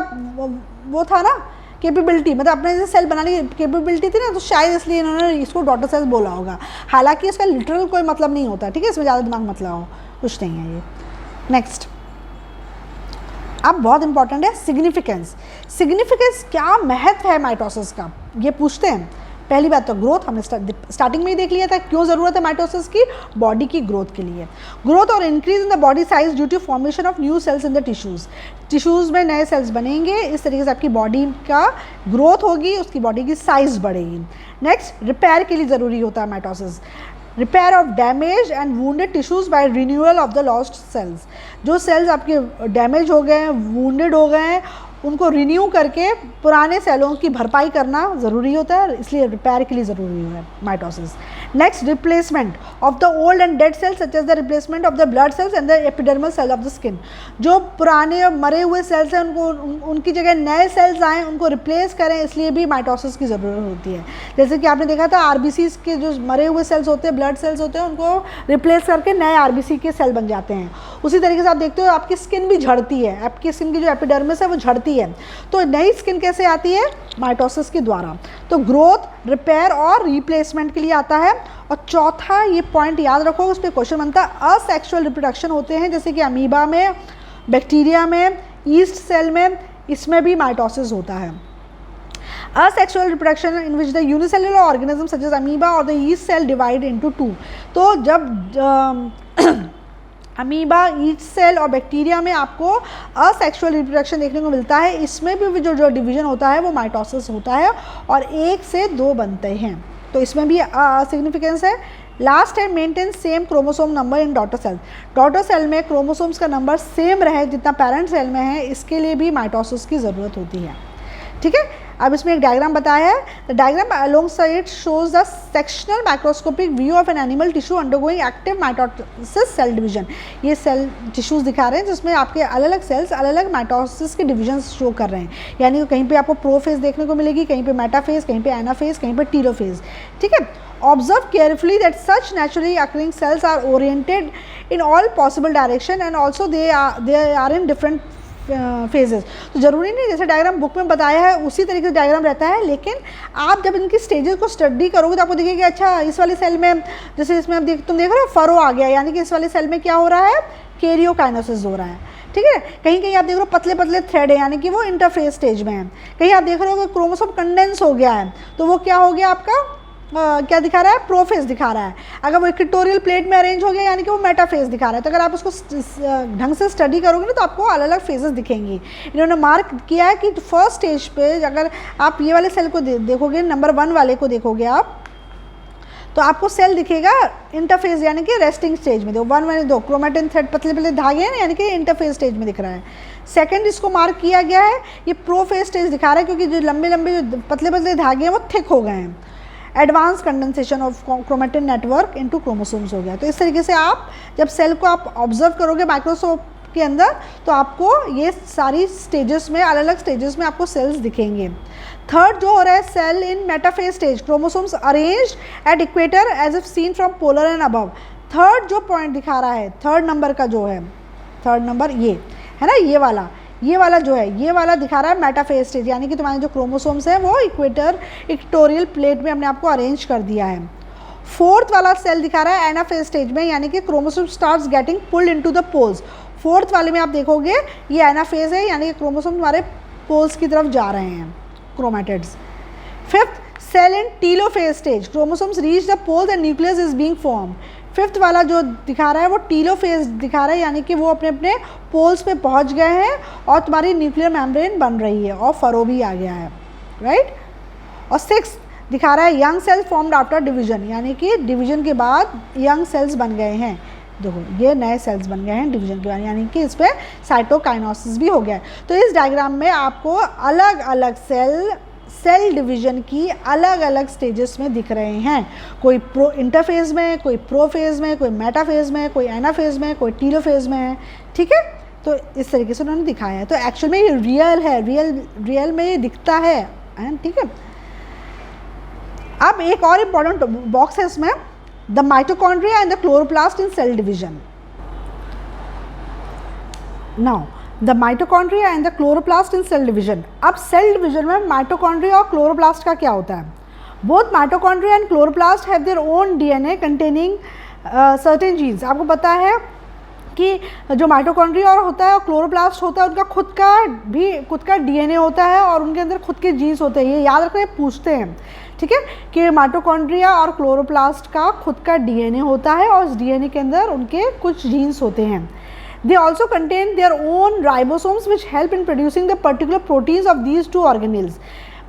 वो था ना कैपेबिलिटी, मतलब अपने जैसे सेल बनाने की कैपेबिलिटी थी ना, तो शायद इसलिए इन्होंने इसको डॉटर सेल बोला होगा। हालांकि इसका लिटरल कोई मतलब नहीं होता, ठीक है, इसमें ज़्यादा दिमाग मत लगाओ, कुछ नहीं है ये। नेक्स्ट, अब बहुत इंपॉर्टेंट है सिग्निफिकेंस। सिग्निफिकेंस क्या महत्व है माइटोसिस का, ये पूछते हैं। पहली बात तो ग्रोथ, हमने स्टार्टिंग में ही देख लिया था क्यों ज़रूरत है माइटोसिस की, बॉडी की ग्रोथ के लिए। ग्रोथ और increase in the body size due to formation of new cells in the tissues में नए सेल्स बनेंगे, इस तरीके से आपकी बॉडी का ग्रोथ होगी, उसकी बॉडी की साइज बढ़ेगी। नेक्स्ट, रिपेयर के लिए ज़रूरी होता है mitosis, repair of damage and wounded tissues by renewal of the lost cells. जो सेल्स आपके डैमेज हो गए हैं, वुंडेड हो गए हैं, उनको रिन्यू करके पुराने सेलों की भरपाई करना ज़रूरी होता है, इसलिए रिपेयर के लिए ज़रूरी है mitosis. Next, replacement of the old and dead cells such as the replacement of the blood cells and the epidermal cell of the skin. जो पुराने मरे हुए सेल्स हैं उनकी जगह नए सेल्स आएँ, उनको रिप्लेस करें, इसलिए भी माइटोसिस की ज़रूरत होती है। जैसे कि आपने देखा था RBCs के जो मरे हुए सेल्स होते हैं, ब्लड सेल्स होते हैं, उनको रिप्लेस करके नए RBC के सेल बन जाते हैं। उसी तरीके से आप देखते हो आपकी स्किन भी झड़ती है, आपकी स्किन की जो एपिडर्मिस है वो झड़ती है, तो नई स्किन कैसे आती है, माइटोसिस के द्वारा। तो ग्रोथ, रिपेयर और रिप्लेसमेंट के लिए आता है। और चौथा ये पॉइंट याद रखो, उस पर क्वेश्चन बनता है, असेक्सुअल रिप्रोडक्शन होते हैं जैसे कि अमीबा में, बैक्टीरिया में, ईस्ट सेल में, इसमें भी माइटोसिस होता है। Asexual reproduction in which the unicellular organisms such as amoeba or the yeast cell divide into two। तो जब अमीबा, ईस्ट सेल और बैक्टीरिया में आपको असेक्सुअल रिप्रोडक्शन देखने को मिलता है, इसमें भी जो डिवीजन होता है वो माइटोसिस होता है और 1 से 2 बनते हैं, तो इसमें भी सिग्निफिकेंस है। लास्ट है, maintain same chromosome number in daughter cell. Daughter cell में क्रोमोसोम्स का नंबर सेम रहे जितना पेरेंट सेल में है, इसके लिए भी माइटोसिस की ज़रूरत होती है, ठीक है। अब इसमें एक डायग्राम बताया है, the diagram alongside shows the sectional microscopic view of an animal tissue undergoing active mitosis cell division. ये सेल टिश्यूज़ दिखा रहे हैं जिसमें आपके अलग अलग सेल्स अलग अलग माइटोसिस के डिवीजन शो कर रहे हैं, यानी कहीं पे आपको प्रोफेज देखने को मिलेगी, कहीं पे मेटाफेज, कहीं पे एनाफेज, कहीं पे टीलोफेज, ठीक है। Observe carefully that such naturally occurring cells are oriented in all possible direction and also they are in different phases. तो ज़रूरी नहीं जैसे डायग्राम बुक में बताया है उसी तरीके से डायग्राम रहता है, लेकिन आप जब इनकी स्टेजेस को स्टडी करोगे तो आपको दिखेगा कि अच्छा इस वाली सेल में, जैसे इसमें आप तुम देख रहे हो फरो आ गया, यानी कि इस वाली सेल में क्या हो रहा है, कैरियोकाइनेसिस हो रहा है, ठीक है। कहीं कहीं आप देख रहे हो पतले पतले थ्रेड है, यानी कि वो इंटरफेज स्टेज में है। कहीं आप देख रहे हो कि क्रोमोसोम कंडेंस हो गया है, तो वो क्या हो गया आपका क्या दिखा रहा है, प्रोफेज दिखा रहा है। अगर वो इक्वेटोरियल प्लेट में अरेंज हो गया यानी कि वो मेटाफेज दिखा रहा है। तो अगर आप उसको ढंग से स्टडी करोगे ना तो आपको अलग अलग फेजेस दिखेंगी। इन्होंने मार्क किया है कि फर्स्ट स्टेज पे अगर आप ये वाले सेल को देखोगे, नंबर 1 वाले को देखोगे आप, तो आपको सेल दिखेगा इंटरफेज यानी कि रेस्टिंग स्टेज में। 1 में 2 क्रोमेटिन थ्रेड पतले पतले धागे हैं यानी कि इंटरफेज स्टेज में दिख रहा है। सेकंड इसको मार्क किया गया है, ये प्रोफेज स्टेज दिखा रहा है क्योंकि जो लंबे लंबे जो पतले पतले धागे हैं वो थिक हो गए हैं। Advance condensation of chromatin network into chromosomes हो गया। तो इस तरीके से आप जब सेल को आप ऑब्जर्व करोगे माइक्रोस्कोप के अंदर तो आपको ये सारी स्टेजेस में, अलग अलग स्टेजेस में आपको सेल्स दिखेंगे। थर्ड जो हो रहा है, cell in metaphase stage, chromosomes arranged at equator as if seen from polar end above. Third जो पॉइंट दिखा रहा है, थर्ड नंबर का जो है, थर्ड नंबर ये है ना, ये वाला जो है, ये वाला दिखा रहा है मेटाफेज स्टेज यानी कि तुम्हारे जो क्रोमोसोम्स हैं वो इक्वेटोरियल प्लेट में अपने आप को अरेंज कर दिया है। फोर्थ वाला सेल दिखा रहा है एनाफेज स्टेज में यानी कि chromosome starts getting pulled into the poles. Fourth वाले में आप देखोगे ये एनाफेज है यानी कि क्रोमोसोम तुम्हारे पोल्स की तरफ जा रहे हैं, chromatids. Fifth cell in telophase stage, chromosomes reach the poles and nucleus is being formed. Fifth वाला जो दिखा रहा है वो टीलोफेज दिखा रहा है यानी कि वो अपने अपने पोल्स पे पहुंच गए हैं और तुम्हारी न्यूक्लियर मेम्ब्रेन बन रही है और फरो भी आ गया है, राइट। और सिक्स दिखा रहा है young cells formed after division यानी कि डिवीजन के बाद यंग सेल्स बन गए हैं। देखो ये नए सेल्स बन गए हैं डिवीजन के बाद यानी कि इस पर साइटोकाइनेसिस भी हो गया है। तो इस डायग्राम में आपको अलग अलग सेल डिवीजन की अलग अलग स्टेजेस में दिख रहे हैं। कोई इंटरफेज में, कोई प्रोफेज में, कोई मेटाफेज में, कोई एनाफेज में, कोई टीलोफेज में है, ठीक है। तो इस तरीके से उन्होंने दिखाया है। तो एक्चुअल में ये रियल है, रियल में ये दिखता है, ठीक है। अब एक और इम्पॉर्टेंट बॉक्स है इसमें, the mitochondria and the chloroplast in cell division. Now the mitochondria and the chloroplast in cell division. अब सेल डिवीजन में माइटोकॉन्ड्रिया और क्लोरोप्लास्ट का क्या होता है? Both mitochondria and chloroplast have their own DNA containing certain genes. आपको पता है कि जो माइटोकॉन्ड्रिया और होता है और क्लोरोप्लास्ट होता है उनका खुद का डीएनए होता है और उनके अंदर खुद के जीन्स होते हैं। ये याद रखना, पूछते हैं, ठीक है, कि माइटोकॉन्ड्रिया और क्लोरोप्लास्ट का खुद का डीएनए होता है और उस डीएनए के अंदर उनके कुछ जीन्स होते हैं। They also contain their own ribosomes which help in producing the particular proteins of these two organelles.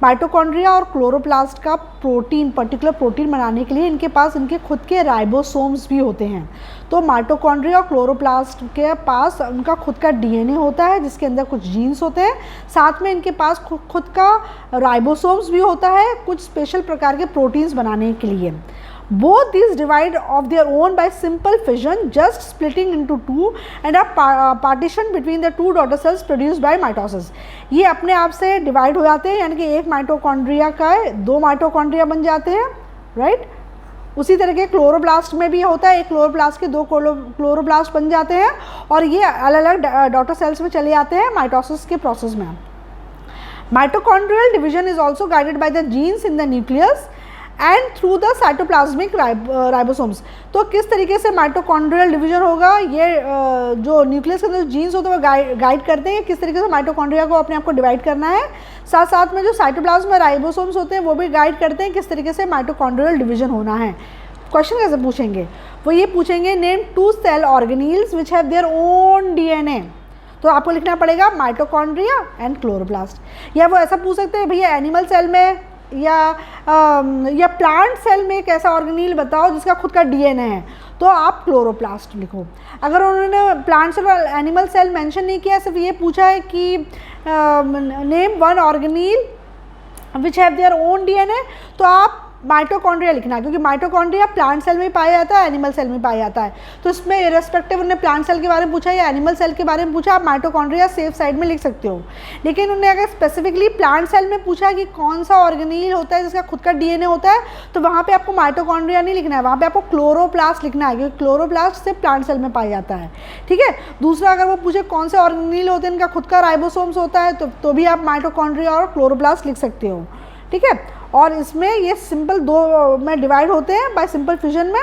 Mitochondria और क्लोरोप्लास्ट का पर्टिकुलर प्रोटीन बनाने के लिए इनके पास इनके खुद के राइबोसोम्स भी होते हैं। तो माइटोकॉन्ड्रिया और क्लोरोप्लास्ट के पास उनका खुद का डीएनए होता है जिसके अंदर कुछ जीन्स होते हैं, साथ में इनके पास खुद का राइबोसोम्स भी होता है कुछ स्पेशल प्रकार के प्रोटीन्स बनाने के लिए। Both these divide of their own by simple fission, just splitting into two, and are partition between the two daughter cells produced by mitosis. ये अपने आप से डिवाइड हो जाते हैं यानी कि एक माइटोकॉन्ड्रिया का 2 माइटोकॉन्ड्रिया बन जाते हैं, राइट। उसी तरह के क्लोरोप्लास्ट में भी होता है, एक क्लोरोप्लास्ट के 2 क्लोरोप्लास्ट बन जाते हैं और ये अलग अलग डॉटर सेल्स में चले जाते हैं माइटोसिस के प्रोसेस में। Mitochondrial division is also guided by the genes in the nucleus and through the cytoplasmic ribosomes. तो किस तरीके से माइटोकॉन्ड्रियल डिवीजन होगा, ये जो न्यूक्लियस के अंदर जीन्स होते हैं वो गाइड करते हैं किस तरीके से माइटोकॉन्ड्रिया को अपने आप को डिवाइड करना है। साथ साथ में जो साइटोप्लाज्म में राइबोसोम्स होते हैं वो भी गाइड करते हैं किस तरीके से माइटोकॉन्ड्रियल डिवीजन होना है। क्वेश्चन कैसे पूछेंगे, वो ये पूछेंगे name 2 cell organelles which have their own DNA. तो आपको लिखना पड़ेगा माइटोकॉन्ड्रिया एंड क्लोरोप्लास्ट। या वो ऐसा पूछ सकते हैं भैया एनिमल सेल में या प्लांट सेल में एक ऐसा ऑर्गेनील बताओ जिसका खुद का डीएनए है, तो आप क्लोरोप्लास्ट लिखो। अगर उन्होंने प्लांट सेल और एनिमल सेल मेंशन नहीं किया, सिर्फ ये पूछा है कि name 1 organelle which have their own DNA, तो आप माइटोकॉन्ड्रिया लिखना है क्योंकि माइटोकॉन्ड्रिया प्लांट सेल में पाया जाता है, एनिमल सेल में पाया जाता है। तो इसमें इरेस्पेक्टिव उन्होंने प्लांट सेल के बारे में पूछा या एनिमल सेल के बारे में पूछा, आप माइटोकॉन्ड्रिया सेफ साइड में लिख सकते हो। लेकिन उन्होंने अगर स्पेसिफिकली प्लांट सेल में पूछा कि कौन सा ऑर्गेनील होता है जिसका खुद का डीएनए होता है, तो वहाँ पर आपको माइटोकॉन्ड्रिया नहीं लिखना है, वहाँ पर आपको क्लोरोप्लास्ट लिखना है क्योंकि क्लोरोप्लास्ट से प्लांट सेल में पाया जाता है, ठीक है। दूसरा, अगर वो पूछे कौन से ऑर्गेनील होते हैं इनका खुद का राइबोसोम्स होता है, तो भी आप माइटोकॉन्ड्रिया और क्लोरोप्लास्ट लिख सकते हो, ठीक है। और इसमें ये सिंपल 2 में डिवाइड होते हैं बाय सिंपल फिजन में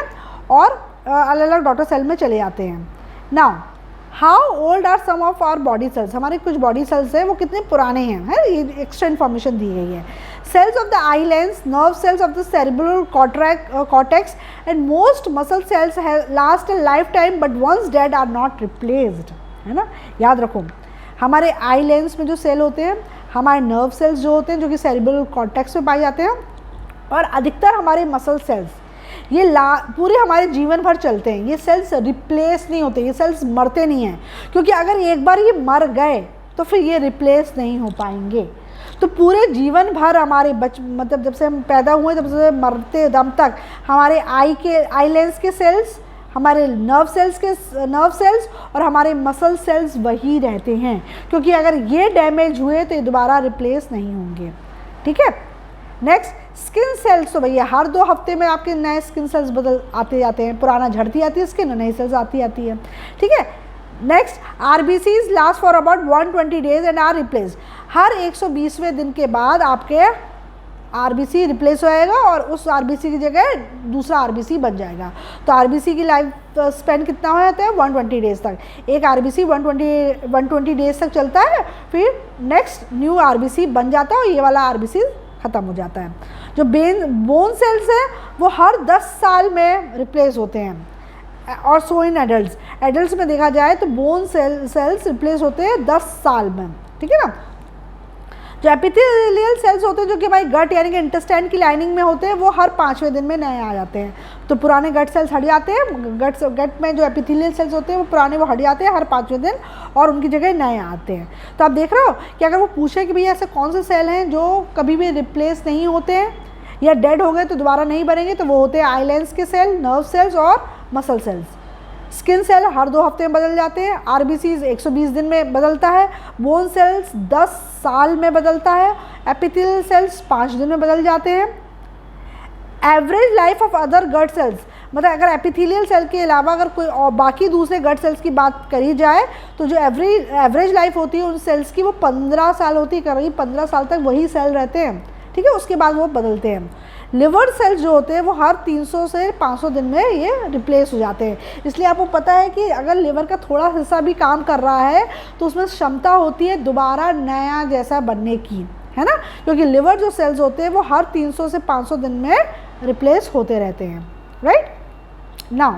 और अलग अलग डॉटर सेल में चले जाते हैं। Now how old are some of our body cells, हमारे कुछ बॉडी सेल्स हैं वो कितने पुराने हैं, है ये एक्स्ट्रा इन्फॉर्मेशन दी गई है. Cells of the eye lens, nerve cells of the cerebral cortex and most muscle cells last a lifetime but once dead are not replaced, है ना. याद रखो हमारे आई लेंस में जो सेल होते हैं, हमारे नर्व सेल्स जो होते हैं जो कि सेरिब्रल कॉर्टेक्स में पाए जाते हैं, और अधिकतर हमारे मसल सेल्स ये पूरे हमारे जीवन भर चलते हैं. ये सेल्स रिप्लेस नहीं होते, ये सेल्स मरते नहीं हैं, क्योंकि अगर एक बार ये मर गए तो फिर ये रिप्लेस नहीं हो पाएंगे. तो पूरे जीवन भर हमारे मतलब जब से हम पैदा हुए तब से मरते दम तक हमारे आई लेंस के सेल्स, हमारे नर्व सेल्स और हमारे मसल सेल्स वही रहते हैं, क्योंकि अगर ये डैमेज हुए तो ये दोबारा रिप्लेस नहीं होंगे. ठीक है. नेक्स्ट स्किन सेल्स, तो भैया हर 2 हफ्ते में आपके नए स्किन सेल्स बदल आते जाते हैं, पुराना झड़ती आती है स्किन, नई सेल्स आती है. ठीक है. Next RBCs last for about 120 days and are replace. हर 120वें दिन के बाद आपके आरबीसी रिप्लेस हो जाएगा और उस आरबीसी की जगह दूसरा आरबीसी बन जाएगा. तो आरबीसी की लाइफ स्पेन कितना हो जाता है, 120 डेज तक. एक आरबीसी 120 डेज तक चलता है, फिर नेक्स्ट न्यू आरबीसी बन जाता है और ये वाला आरबीसी ख़त्म हो जाता है. जो बोन सेल्स हैं वो हर 10 साल में रिप्लेस होते हैं, और सो इन एडल्ट्स में देखा जाए तो बोन सेल्स रिप्लेस होते हैं 10 साल में. ठीक है ना. जो एपिथेलियल सेल्स होते हैं जो कि हमारी गट यानी कि इंटेस्टाइन की लाइनिंग में होते हैं, वो हर 5वें दिन में नए आ जाते हैं. तो पुराने गट सेल्स हट जाते हैं, गट में जो एपिथेलियल सेल्स होते हैं वो पुराने वो हट जाते हैं हर 5वें दिन, और उनकी जगह नए आते हैं. तो आप देख रहे हो कि अगर वो पूछे कि भैया ऐसे कौन से सेल हैं जो कभी भी रिप्लेस नहीं होते हैं या डेड हो गए तो दोबारा नहीं बनेंगे, तो वो होते हैं आई लेंस के सेल, नर्व सेल्स और मसल सेल्स. स्किन सेल हर 2 हफ्ते में बदल जाते हैं, आरबीसीज 120 दिन में बदलता है, बोन सेल्स 10 साल में बदलता है, एपिथेलियल सेल्स 5 दिन में बदल जाते हैं. Average life of other gut cells, मतलब अगर एपिथेलियल सेल के अलावा अगर कोई और बाकी दूसरे गट सेल्स की बात करी जाए तो जो एवरेज लाइफ होती है उन सेल्स की वो 15 साल होती है, करीब 15 साल तक वही सेल रहते हैं. ठीक है. उसके बाद वो बदलते हैं. लिवर सेल्स जो होते हैं वो हर 300 से 500 दिन में ये रिप्लेस हो जाते हैं. इसलिए आपको पता है कि अगर लिवर का थोड़ा हिस्सा भी काम कर रहा है तो उसमें क्षमता होती है दोबारा नया जैसा बनने की, है ना, क्योंकि लिवर जो सेल्स होते हैं वो हर 300 से 500 दिन में रिप्लेस होते रहते हैं. Right. Now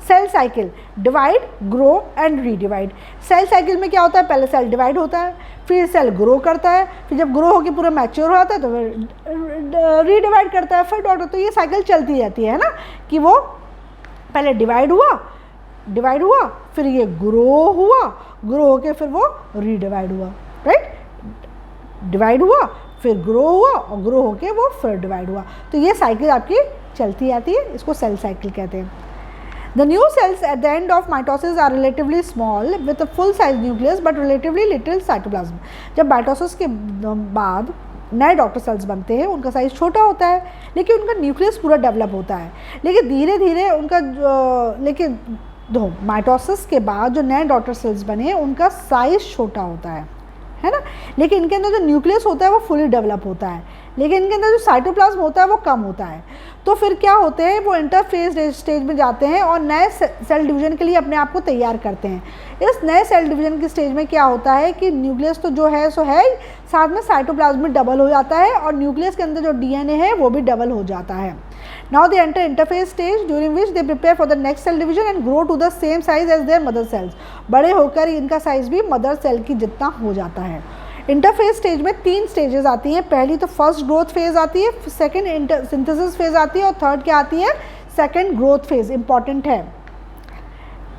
cell cycle, divide, grow and redivide. Cell cycle में क्या होता है, पहले सेल डिवाइड होता है, फिर सेल ग्रो करता है, फिर जब ग्रो होकर पूरा मैच्योर हो जाता है तो फिर रीडिवाइड करता है, फिर डॉटर. तो ये साइकिल चलती रहती है ना, कि वो पहले डिवाइड हुआ फिर ये ग्रो होके फिर वो रीडिवाइड हुआ. राइट. डिवाइड हुआ फिर ग्रो हुआ और ग्रो होके वो फिर डिवाइड हुआ. तो ये साइकिल आपकी चलती आती है, इसको सेल साइकिल कहते हैं. The new cells at the end of mitosis are relatively small with a full size nucleus but relatively little cytoplasm. जब माइटोसिस के बाद नए डॉटर सेल्स बनते हैं उनका साइज़ छोटा होता है लेकिन उनका न्यूक्लियस पूरा डेवलप होता है. लेकिन धीरे धीरे उनका माइटोसिस के बाद जो नए डॉटर सेल्स बने उनका साइज़ छोटा होता है ना, लेकिन इनके अंदर जो न्यूक्लियस होता है वो फुली डेवलप होता है, लेकिन इनके अंदर जो साइटोप्लाज्म होता है वो कम होता है. तो फिर क्या होते हैं, वो इंटरफेज स्टेज में जाते हैं और नए सेल डिवीजन के लिए अपने आप को तैयार करते हैं. इस नए सेल डिवीजन की स्टेज में क्या होता है कि न्यूक्लियस तो जो है सो है, साथ में साइटोप्लाज्म भी डबल हो जाता है और न्यूक्लियस के अंदर जो डीएनए है वो भी डबल हो जाता है. Now they enter interphase stage during which they prepare for the next cell division and grow to the same size as their mother cells. बड़े होकर इनका साइज भी मदर सेल की जितना हो जाता है. इंटरफेज स्टेज में 3 स्टेजेस आती हैं. पहली तो फर्स्ट ग्रोथ फेज आती है, सेकंड सिंथेसिस फेज आती है और थर्ड क्या आती है, सेकंड ग्रोथ फेज. इंपॉर्टेंट है,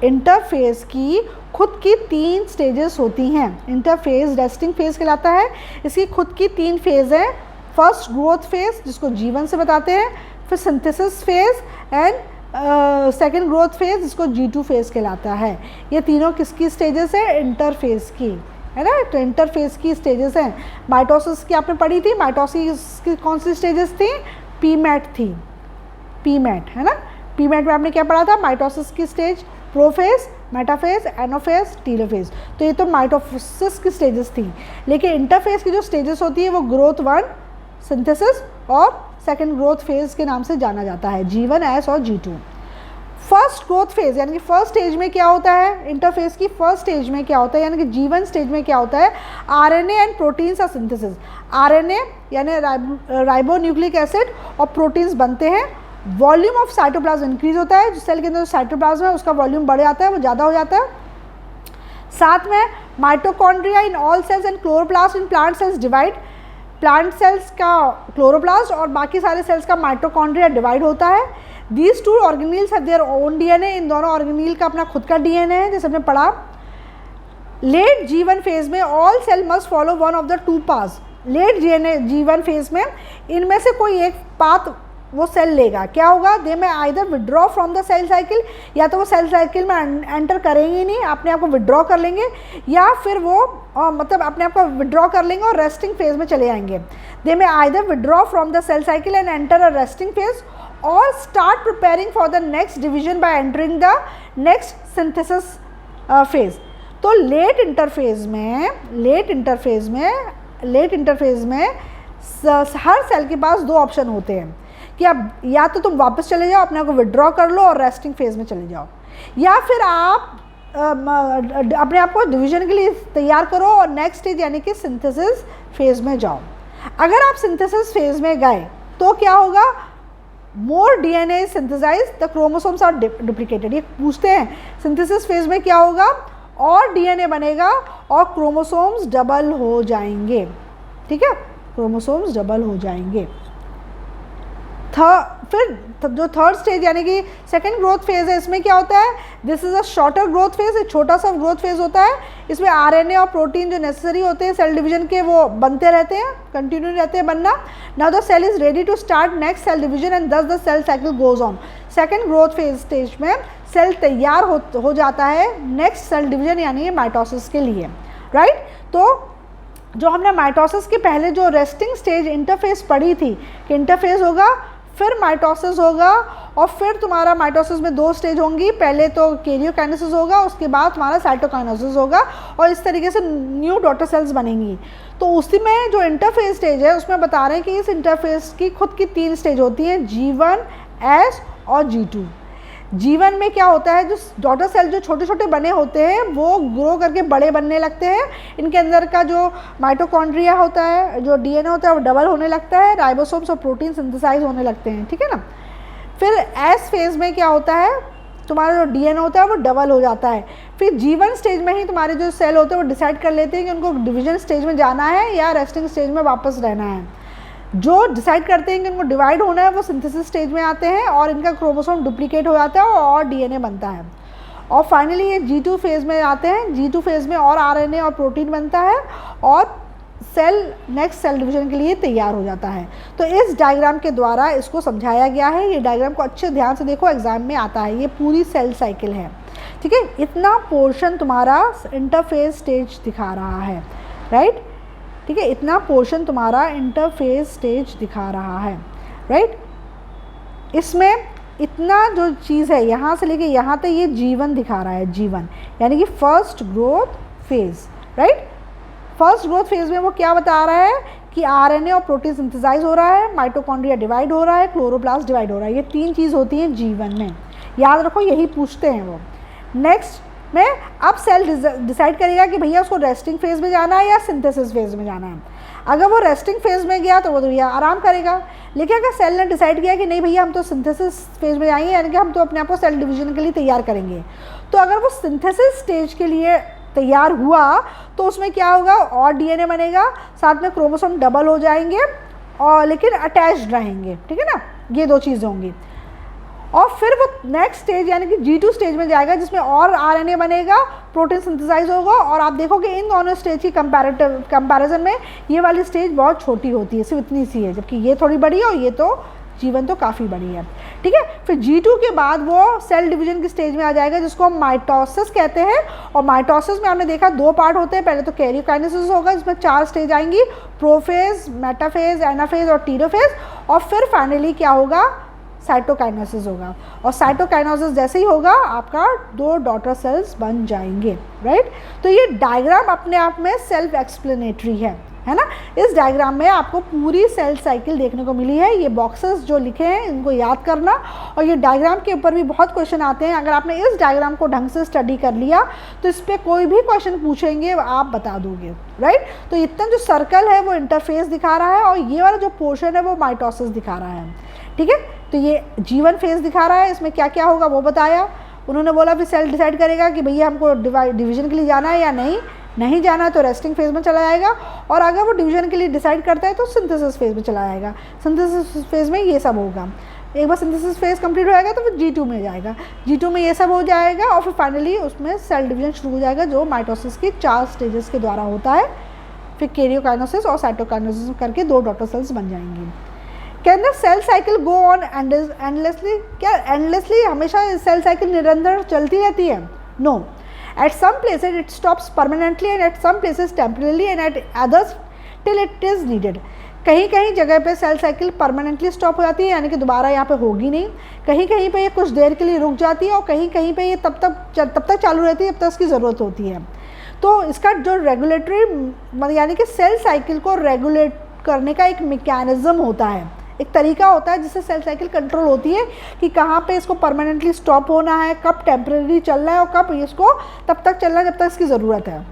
इंटरफेज की खुद की 3 स्टेजेस होती हैं. इंटरफेज रेस्टिंग फेज कहलाता है. इसकी खुद की 3 फेज हैं. फर्स्ट ग्रोथ फेज जिसको G1 से बताते हैं, फिर synthesis phase and second growth phase जिसको G2 फेज कहलाता है. ये तीनों किसकी स्टेजेस है, इंटरफेज की, है ना. तो इंटरफेज की स्टेजेस हैं. माइटोसिस की आपने पढ़ी थी, माइटोसिस की कौन सी स्टेजेस थी, पीमैट थी, पीमैट, है ना. पीमैट में आपने क्या पढ़ा था, माइटोसिस की स्टेज, प्रोफेज, मेटाफेज, एनोफेज, टीलोफेज. तो ये तो माइटोसिस की स्टेजेस थी. लेकिन इंटरफेज की जो स्टेजेस होती है वो ग्रोथ 1, सिंथेसिस और सेकेंड ग्रोथ फेज के नाम से जाना जाता है, G1, S और G2. फर्स्ट ग्रोथ फेज यानी कि फर्स्ट स्टेज में क्या होता है, इंटरफेज की फर्स्ट स्टेज में क्या होता है यानी कि G1 स्टेज में क्या होता है, आरएनए एंड प्रोटीन्स का सिंथेसिस। आरएनए यानी राइबो न्यूक्लिक एसिड और प्रोटीन्स बनते हैं, वॉल्यूम ऑफ साइटोप्लाज्म इंक्रीज होता है, जो सेल के अंदर जो साइटोप्लाज्म है उसका वॉल्यूम बढ़ जाता है, वो ज़्यादा हो जाता है। साथ में mitochondria in all cells and chloroplast in plant cells divide, plant cells का क्लोरोप्लास्ट और बाकी सारे सेल्स का माइटोकॉन्ड्रिया डिवाइड होता है। These two organelles have their own DNA, इन दोनों ऑर्गेनील का अपना खुद का डीएनए है, जैसे हमने पढ़ा। लेट G1 फेज में all cell must follow one of the two paths. Late G1 phase में इनमें से कोई एक पाथ वो सेल लेगा, क्या होगा, they may either withdraw from the cell cycle, या तो वो सेल साइकिल में एंटर करेंगे नहीं, अपने आप को विड्रॉ कर लेंगे, या फिर वो मतलब अपने आप को विड्रॉ कर लेंगे और रेस्टिंग फेज में चले जाएंगे। They may either withdraw from the cell cycle and enter a resting phase or start preparing for the next division by entering the next synthesis phase. तो लेट इंटरफेज में हर सेल के पास दो ऑप्शन होते हैं कि आप या तो तुम वापस चले जाओ, अपने आप को विड्रॉ कर लो और रेस्टिंग फेज में चले जाओ, या फिर आप अपने आप को डिवीजन के लिए तैयार करो और नेक्स्ट स्टेज यानी कि सिंथेसिस फेज में जाओ। अगर आप सिंथेसिस फेज में गए तो क्या होगा, more DNA synthesize, the chromosomes are duplicated. ये पूछते हैं सिंथेसिस फेज में क्या होगा, और डीएनए बनेगा और क्रोमोसोम्स डबल हो जाएंगे, ठीक है, क्रोमोसोम्स डबल हो जाएंगे। फिर जो थर्ड स्टेज यानी कि सेकेंड ग्रोथ फेज है, इसमें क्या होता है, this is a shorter growth phase, एक छोटा सा ग्रोथ फेज होता है। इसमें आरएनए और प्रोटीन जो नेसेसरी होते हैं सेल डिवीजन के वो बनते रहते हैं, कंटिन्यू रहते हैं बनना। Now the cell is ready to start next cell division and thus the cell cycle goes on. Second growth phase stage में सेल तैयार हो जाता है नेक्स्ट सेल डिवीजन यानी माइटोसिस के लिए, राइट। तो जो हमने माइटोसिस के पहले जो रेस्टिंग स्टेज इंटरफेज पढ़ी थी कि इंटरफेज होगा, फिर माइटोसिस होगा, और फिर तुम्हारा माइटोसिस में दो स्टेज होंगी, पहले तो कैरियोकाइनेसिस होगा, उसके बाद तुम्हारा साइटोकाइनेसिस होगा, और इस तरीके से न्यू डॉटर सेल्स बनेंगी। तो उसी में जो इंटरफेज स्टेज है उसमें बता रहे हैं कि इस इंटरफेज की खुद की 3 स्टेज होती हैं, G1, S और G2। G1 में क्या होता है, जो डॉटर सेल जो छोटे छोटे बने होते हैं वो ग्रो करके बड़े बनने लगते हैं, इनके अंदर का जो माइटोकॉन्ड्रिया होता है, जो डीएनए होता है वो डबल होने लगता है, राइबोसोम्स और प्रोटीन सिंथेसाइज होने लगते हैं, ठीक है ना। फिर एस फेज में क्या होता है, तुम्हारा जो डीएनए होता है वो डबल हो जाता है। फिर G1 स्टेज में ही तुम्हारे जो सेल होते हैं वो डिसाइड कर लेते हैं कि उनको डिवीजन स्टेज में जाना है या रेस्टिंग स्टेज में वापस रहना है। जो डिसाइड करते हैं कि इनको डिवाइड होना है वो सिंथेसिस स्टेज में आते हैं और इनका क्रोमोसोम डुप्लीकेट हो जाता है और डीएनए बनता है। और फाइनली ये G2 फेज़ में आते हैं। G2 फेज़ में और आरएनए और प्रोटीन बनता है और सेल नेक्स्ट सेल डिवीजन के लिए तैयार हो जाता है। तो इस डायग्राम के द्वारा इसको समझाया गया है। ये डायग्राम को अच्छे ध्यान से देखो, एग्जाम में आता है। ये पूरी सेल साइकिल है, ठीक है। इतना पोर्शन तुम्हारा इंटरफेज स्टेज दिखा रहा है, राइट, ठीक है। इतना पोर्शन तुम्हारा इंटरफेज स्टेज दिखा रहा है, राइट। इसमें इतना जो चीज़ है यहाँ से लेके यहाँ तक ये G1 दिखा रहा है, G1 यानी कि first growth phase, right. First growth phase में वो क्या बता रहा है कि आरएनए और प्रोटीन सिंथेसाइज हो रहा है, माइटोकॉन्ड्रिया डिवाइड हो रहा है, क्लोरोप्लास्ट डिवाइड हो रहा है। ये 3 चीज़ होती हैं G1 में, याद रखो, यही पूछते हैं वो। नेक्स्ट में अब सेल डिसाइड करेगा कि भैया उसको रेस्टिंग फेज़ में जाना है या सिंथेसिस फेज़ में जाना है। अगर वो रेस्टिंग फेज़ में गया तो वो तो भैया आराम करेगा, लेकिन अगर सेल ने डिसाइड किया कि नहीं भैया हम तो सिंथेसिस फेज़ में जाएंगे, यानी कि हम तो अपने आप को सेल डिवीजन के लिए तैयार करेंगे, तो अगर वो सिंथेसिस स्टेज के लिए तैयार हुआ तो उसमें क्या होगा, और डीएनए बनेगा, साथ में क्रोमोसोम डबल हो जाएंगे और लेकिन अटैच्ड रहेंगे, ठीक है ना। ये 2 चीज़ें होंगी। और फिर वो नेक्स्ट स्टेज यानी कि G2 स्टेज में जाएगा, जिसमें और आरएनए बनेगा, प्रोटीन सिंथेसाइज होगा, और आप देखोगे इन दोनों स्टेज की कंपैरिजन में ये वाली स्टेज बहुत छोटी होती है, सिर्फ इतनी सी है, जबकि ये थोड़ी बड़ी है और ये तो G1 तो काफ़ी बड़ी है, ठीक है। फिर G2 के बाद वो सेल डिवीजन की स्टेज में आ जाएगा, जिसको हम माइटोसिस कहते हैं। और माइटोसिस में हमने देखा 2 पार्ट होते हैं। पहले तो कैरियोकाइनेसिस होगा, जिसमें 4 स्टेज आएंगी, प्रोफेज, मेटाफेज, एनाफेज और टीलोफेज। और फिर फाइनली क्या होगा, साइटोकाइनेसिस होगा। और साइटोकाइनेसिस जैसे ही होगा आपका 2 डॉटर सेल्स बन जाएंगे, राइट। तो ये डायग्राम अपने आप में सेल्फ एक्सप्लेनेटरी है, है ना। इस डायग्राम में आपको पूरी सेल साइकिल देखने को मिली है। ये बॉक्सेस जो लिखे हैं इनको याद करना, और ये डायग्राम के ऊपर भी बहुत क्वेश्चन आते हैं। अगर आपने इस डायग्राम को ढंग से स्टडी कर लिया तो इस पर कोई भी क्वेश्चन पूछेंगे आप बता दोगे, राइट। तो इतना जो सर्कल है वो इंटरफेस दिखा रहा है, और ये वाला जो पोर्शन है वो माइटोसिस दिखा रहा है, ठीक है। तो ये G1 फेज दिखा रहा है, इसमें क्या क्या होगा वो बताया। उन्होंने बोला फिर सेल डिसाइड करेगा कि भैया हमको डिवीजन के लिए जाना है या नहीं जाना, तो रेस्टिंग फेज में चला जाएगा। और अगर वो डिवीजन के लिए डिसाइड करता है तो सिंथेसिस फेज में चला जाएगा। सिंथेसिस फेज में ये सब होगा। एक बार सिंथेसिस फेज कंप्लीट हो जाएगा तो फिर G2 में जाएगा, G2 में ये सब हो जाएगा, और फिर फाइनली उसमें सेल डिवीजन शुरू हो जाएगा, जो माइटोसिस की 4 स्टेजेस के द्वारा होता है। फिर कैरियोकाइनेसिस और साइटोकाइनेसिस करके 2 डॉटर सेल्स बन जाएंगी। Can the cell cycle go on endlessly? क्या एंडलेसली हमेशा सेल साइकिल निरंतर चलती रहती है? No, at some places it stops permanently and at some places temporarily and at others till it is needed. कहीं कहीं जगह पे सेल साइकिल परमानेंटली स्टॉप हो जाती है, यानी कि दोबारा यहाँ पे होगी नहीं। कहीं कहीं पे ये कुछ देर के लिए रुक जाती है, और कहीं कहीं पे ये तब तक चालू रहती है जब तक इसकी ज़रूरत होती है। तो इसका जो रेगुलेटरी यानी कि सेल साइकिल को रेगुलेट करने का एक मैकेनिज्म होता है, एक तरीका होता है जिससे सेल साइकिल कंट्रोल होती है कि कहाँ पे इसको परमानेंटली स्टॉप होना है, कब टेम्परेरी चलना है, और कब इसको तब तक चलना है जब तक इसकी ज़रूरत है।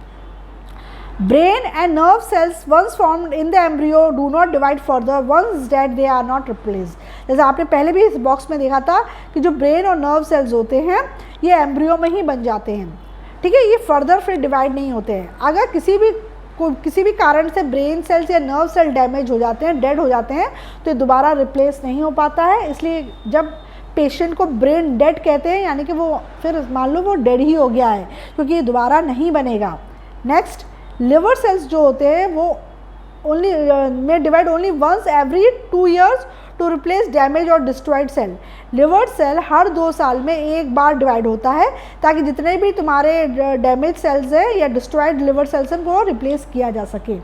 Brain and nerve cells once formed in the embryo do not divide further once dead they are not replaced. जैसे आपने पहले भी इस बॉक्स में देखा था कि जो ब्रेन और नर्व सेल्स होते हैं ये एम्ब्रियो में ही बन जाते हैं, ठीक है। ये फर्दर फिर डिवाइड नहीं होते हैं। अगर किसी भी कारण से ब्रेन सेल्स या नर्व सेल डैमेज हो जाते हैं, डेड हो जाते हैं, तो ये दोबारा रिप्लेस नहीं हो पाता है। इसलिए जब पेशेंट को ब्रेन डेड कहते हैं, यानी कि वो फिर मान लो वो डेड ही हो गया है, क्योंकि ये दोबारा नहीं बनेगा। नेक्स्ट, लिवर सेल्स जो होते हैं वो ओनली में divide only once every 2 years to replace damage और डिस्ट्रॉयड सेल। लिवर सेल हर 2 साल में एक बार डिवाइड होता है, ताकि जितने भी तुम्हारे डैमेज सेल्स हैं या डिस्ट्रॉयड लिवर सेल्स हैं को रिप्लेस किया जा सके।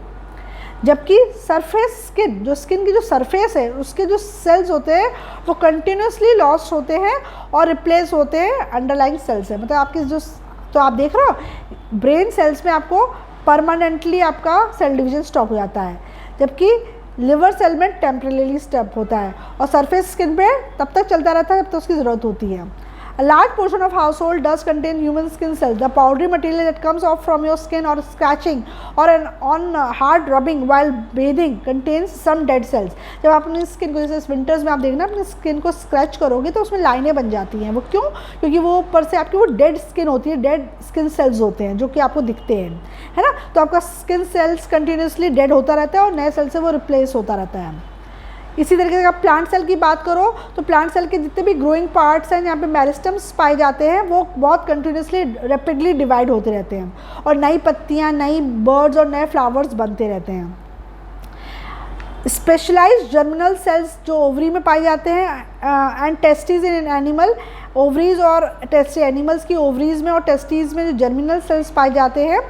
जबकि सरफेस स्किन, जो स्किन की जो सरफेस है उसके जो सेल्स होते हैं वो कंटिन्यूसली लॉस्ट होते हैं और रिप्लेस होते हैं अंडरलाइंग सेल्स से। मतलब आपके जो, तो आप देख रहे हो ब्रेन सेल्स में आपको परमानेंटली आपका सेल डिवीजन स्टॉप हो जाता है, जबकि लिवर सेल में टेम्परेली स्टॉप होता है, और सरफेस स्किन पे तब तक चलता रहता है जब तक उसकी ज़रूरत होती है। A large portion of household does contain human skin cells. The powdery material that comes off from your skin or scratching or on hard rubbing while bathing contains some dead cells. जब आप अपनी स्किन को, जैसे विंटर्स में आप देखना अपनी स्किन को स्क्रैच करोगे तो उसमें लाइनें बन जाती हैं। वो क्यों? क्योंकि वो ऊपर से आपकी वो डेड स्किन होती है, डेड स्किन सेल्स होते हैं जो कि आपको दिखते हैं, है ना। तो आपका स्किन सेल्स कंटिन्यूसली डेड होता रहता है और नए सेल से वो रिप्लेस होता रहता है। इसी तरीके से आप प्लांट सेल की बात करो तो प्लांट सेल के जितने भी ग्रोइंग पार्ट्स हैं, यहाँ पे मेरिस्टम्स पाए जाते हैं, वो बहुत कंटिन्यूसली रैपिडली डिवाइड होते रहते हैं और नई पत्तियाँ, नई बर्ड्स और नए फ्लावर्स बनते रहते हैं। स्पेशलाइज्ड जर्मिनल सेल्स जो ओवरी में पाए जाते हैं and testes in animal, ovaries और टेस्टी, एनिमल्स की ओवरीज में और टेस्टीज में जो जर्मिनल सेल्स पाए जाते हैं,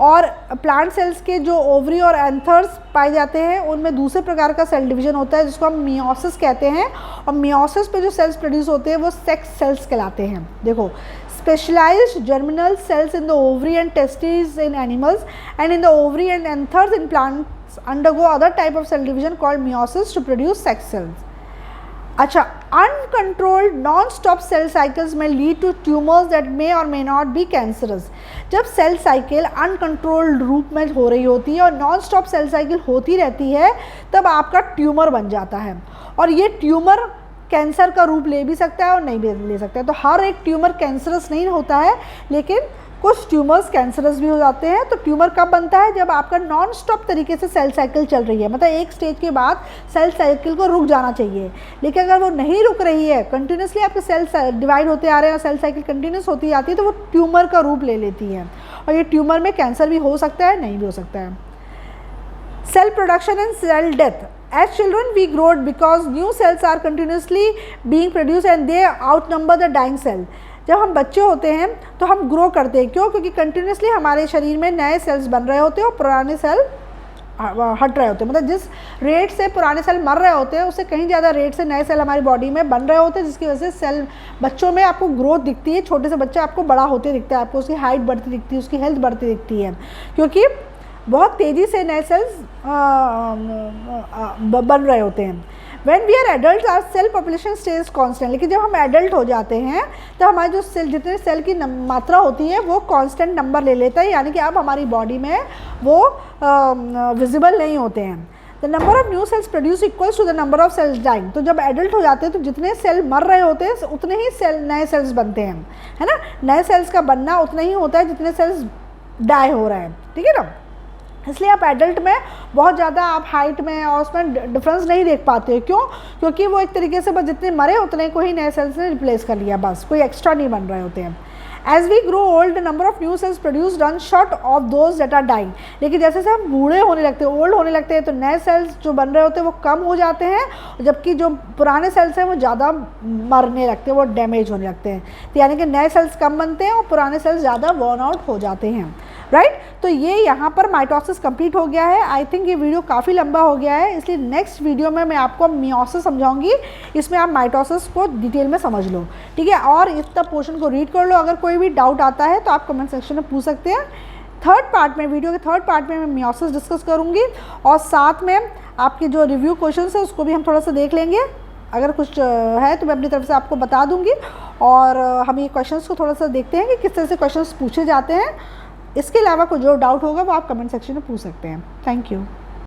और प्लांट सेल्स के जो ओवरी और एंथर्स पाए जाते हैं उनमें दूसरे प्रकार का सेल डिवीजन होता है जिसको हम मियोसिस कहते हैं। और मियोसिस पे जो सेल्स प्रोड्यूस होते हैं वो सेक्स सेल्स कहलाते हैं। देखो, specialised germinal cells in the ovary and testis in animals and in the ovary and anthers in plants undergo other type of cell division called meiosis to produce sex cells. अच्छा, uncontrolled non stop cell cycles may lead to tumours that may or may not be cancerous. जब सेल साइकिल अनकंट्रोल्ड रूप में हो रही होती है और नॉन स्टॉप सेल साइकिल होती रहती है तब आपका ट्यूमर बन जाता है, और ये ट्यूमर कैंसर का रूप ले भी सकता है और नहीं भी ले सकता है। तो हर एक ट्यूमर कैंसरस नहीं होता है, लेकिन कुछ ट्यूमर्स कैंसरस भी हो जाते हैं। तो ट्यूमर कब बनता है? जब आपका नॉन स्टॉप तरीके से सेल साइकिल चल रही है, मतलब एक स्टेज के बाद सेल साइकिल को रुक जाना चाहिए, लेकिन अगर वो नहीं रुक रही है, कंटिन्यूसली आपके सेल डिवाइड होते आ रहे हैं और सेल साइकिल कंटिन्यूस होती जाती है, तो वो ट्यूमर का रूप ले लेती है, और ये ट्यूमर में कैंसर भी हो सकता है, नहीं भी हो सकता है। Cell production and cell death. As children we grow because new cells are continuously being produced and they outnumber the dying cell. जब हम बच्चे होते हैं तो हम ग्रो करते हैं, क्यों? क्योंकि कंटिन्यूसली हमारे शरीर में नए सेल्स बन रहे होते हैं और पुराने सेल हट रहे होते हैं। मतलब जिस रेट से पुराने सेल मर रहे होते हैं उससे कहीं ज़्यादा रेट से नए सेल हमारी बॉडी में बन रहे होते हैं, जिसकी वजह से सेल बच्चों में आपको ग्रोथ दिखती है। छोटे से बच्चा आपको बड़ा होते दिखता है, आपको उसकी हाइट बढ़ती दिखती है, उसकी हेल्थ बढ़ती दिखती है, क्योंकि बहुत तेज़ी से नए सेल्स बन रहे होते हैं। When we are adults, our cell population stays constant। लेकिन जब हम एडल्ट हो जाते हैं तो हमारे जो सेल, जितने सेल की मात्रा होती है वो कांस्टेंट नंबर ले लेता है, यानी कि अब हमारी बॉडी में वो विजिबल नहीं होते हैं। The number of new cells produce equals to the number of cells dying. तो जब एडल्ट हो जाते हैं तो जितने सेल मर रहे होते हैं उतने ही सेल नए सेल्स बनते हैं, है ना। नए सेल्स का बनना उतना ही होता है जितने सेल्स डाई हो रहे हैं, ठीक है ना। इसलिए आप एडल्ट में बहुत ज़्यादा आप हाइट में और उसमें डिफरेंस नहीं देख पाते हो। क्यों? क्योंकि वो एक तरीके से बस जितने मरे उतने को ही नए सेल्स ने रिप्लेस कर लिया, बस कोई एक्स्ट्रा नहीं बन रहे होते हैं। As we grow old the number of new cells produce run short of those that are dying. लेकिन जैसे जैसे हम बूढ़े होने लगते हैं, ओल्ड होने लगते हैं, तो नए सेल्स जो बन रहे होते हैं वो कम हो जाते हैं, जबकि जो पुराने सेल्स हैं वो ज़्यादा मरने लगते हैं, वो डैमेज होने लगते हैं। तो यानी कि नए सेल्स कम बनते हैं और पुराने सेल्स ज़्यादा वर्न आउट हो जाते हैं, राइट। तो ये यहाँ पर माइटोसिस कंप्लीट हो गया है। आई थिंक ये वीडियो काफ़ी लंबा हो गया है, इसलिए नेक्स्ट वीडियो में मैं आपको मियोसिस समझाऊंगी, इसमें आप माइटोसिस को डिटेल में समझ लो, ठीक है। और इस तब पोर्शन को रीड कर लो। अगर कोई भी डाउट आता है तो आप कमेंट सेक्शन में पूछ सकते हैं। थर्ड पार्ट में, वीडियो के थर्ड पार्ट में मैं मियोसिस डिस्कस करूँगी और साथ में आपके जो रिव्यू क्वेश्चन है उसको भी हम थोड़ा सा देख लेंगे। अगर कुछ है तो मैं अपनी तरफ से आपको बता दूँगी, और हम ये क्वेश्चंस को थोड़ा सा देखते हैं कि किस तरह से क्वेश्चंस पूछे जाते हैं। इसके अलावा कोई जो डाउट होगा वो आप कमेंट सेक्शन में पूछ सकते हैं। Thank you.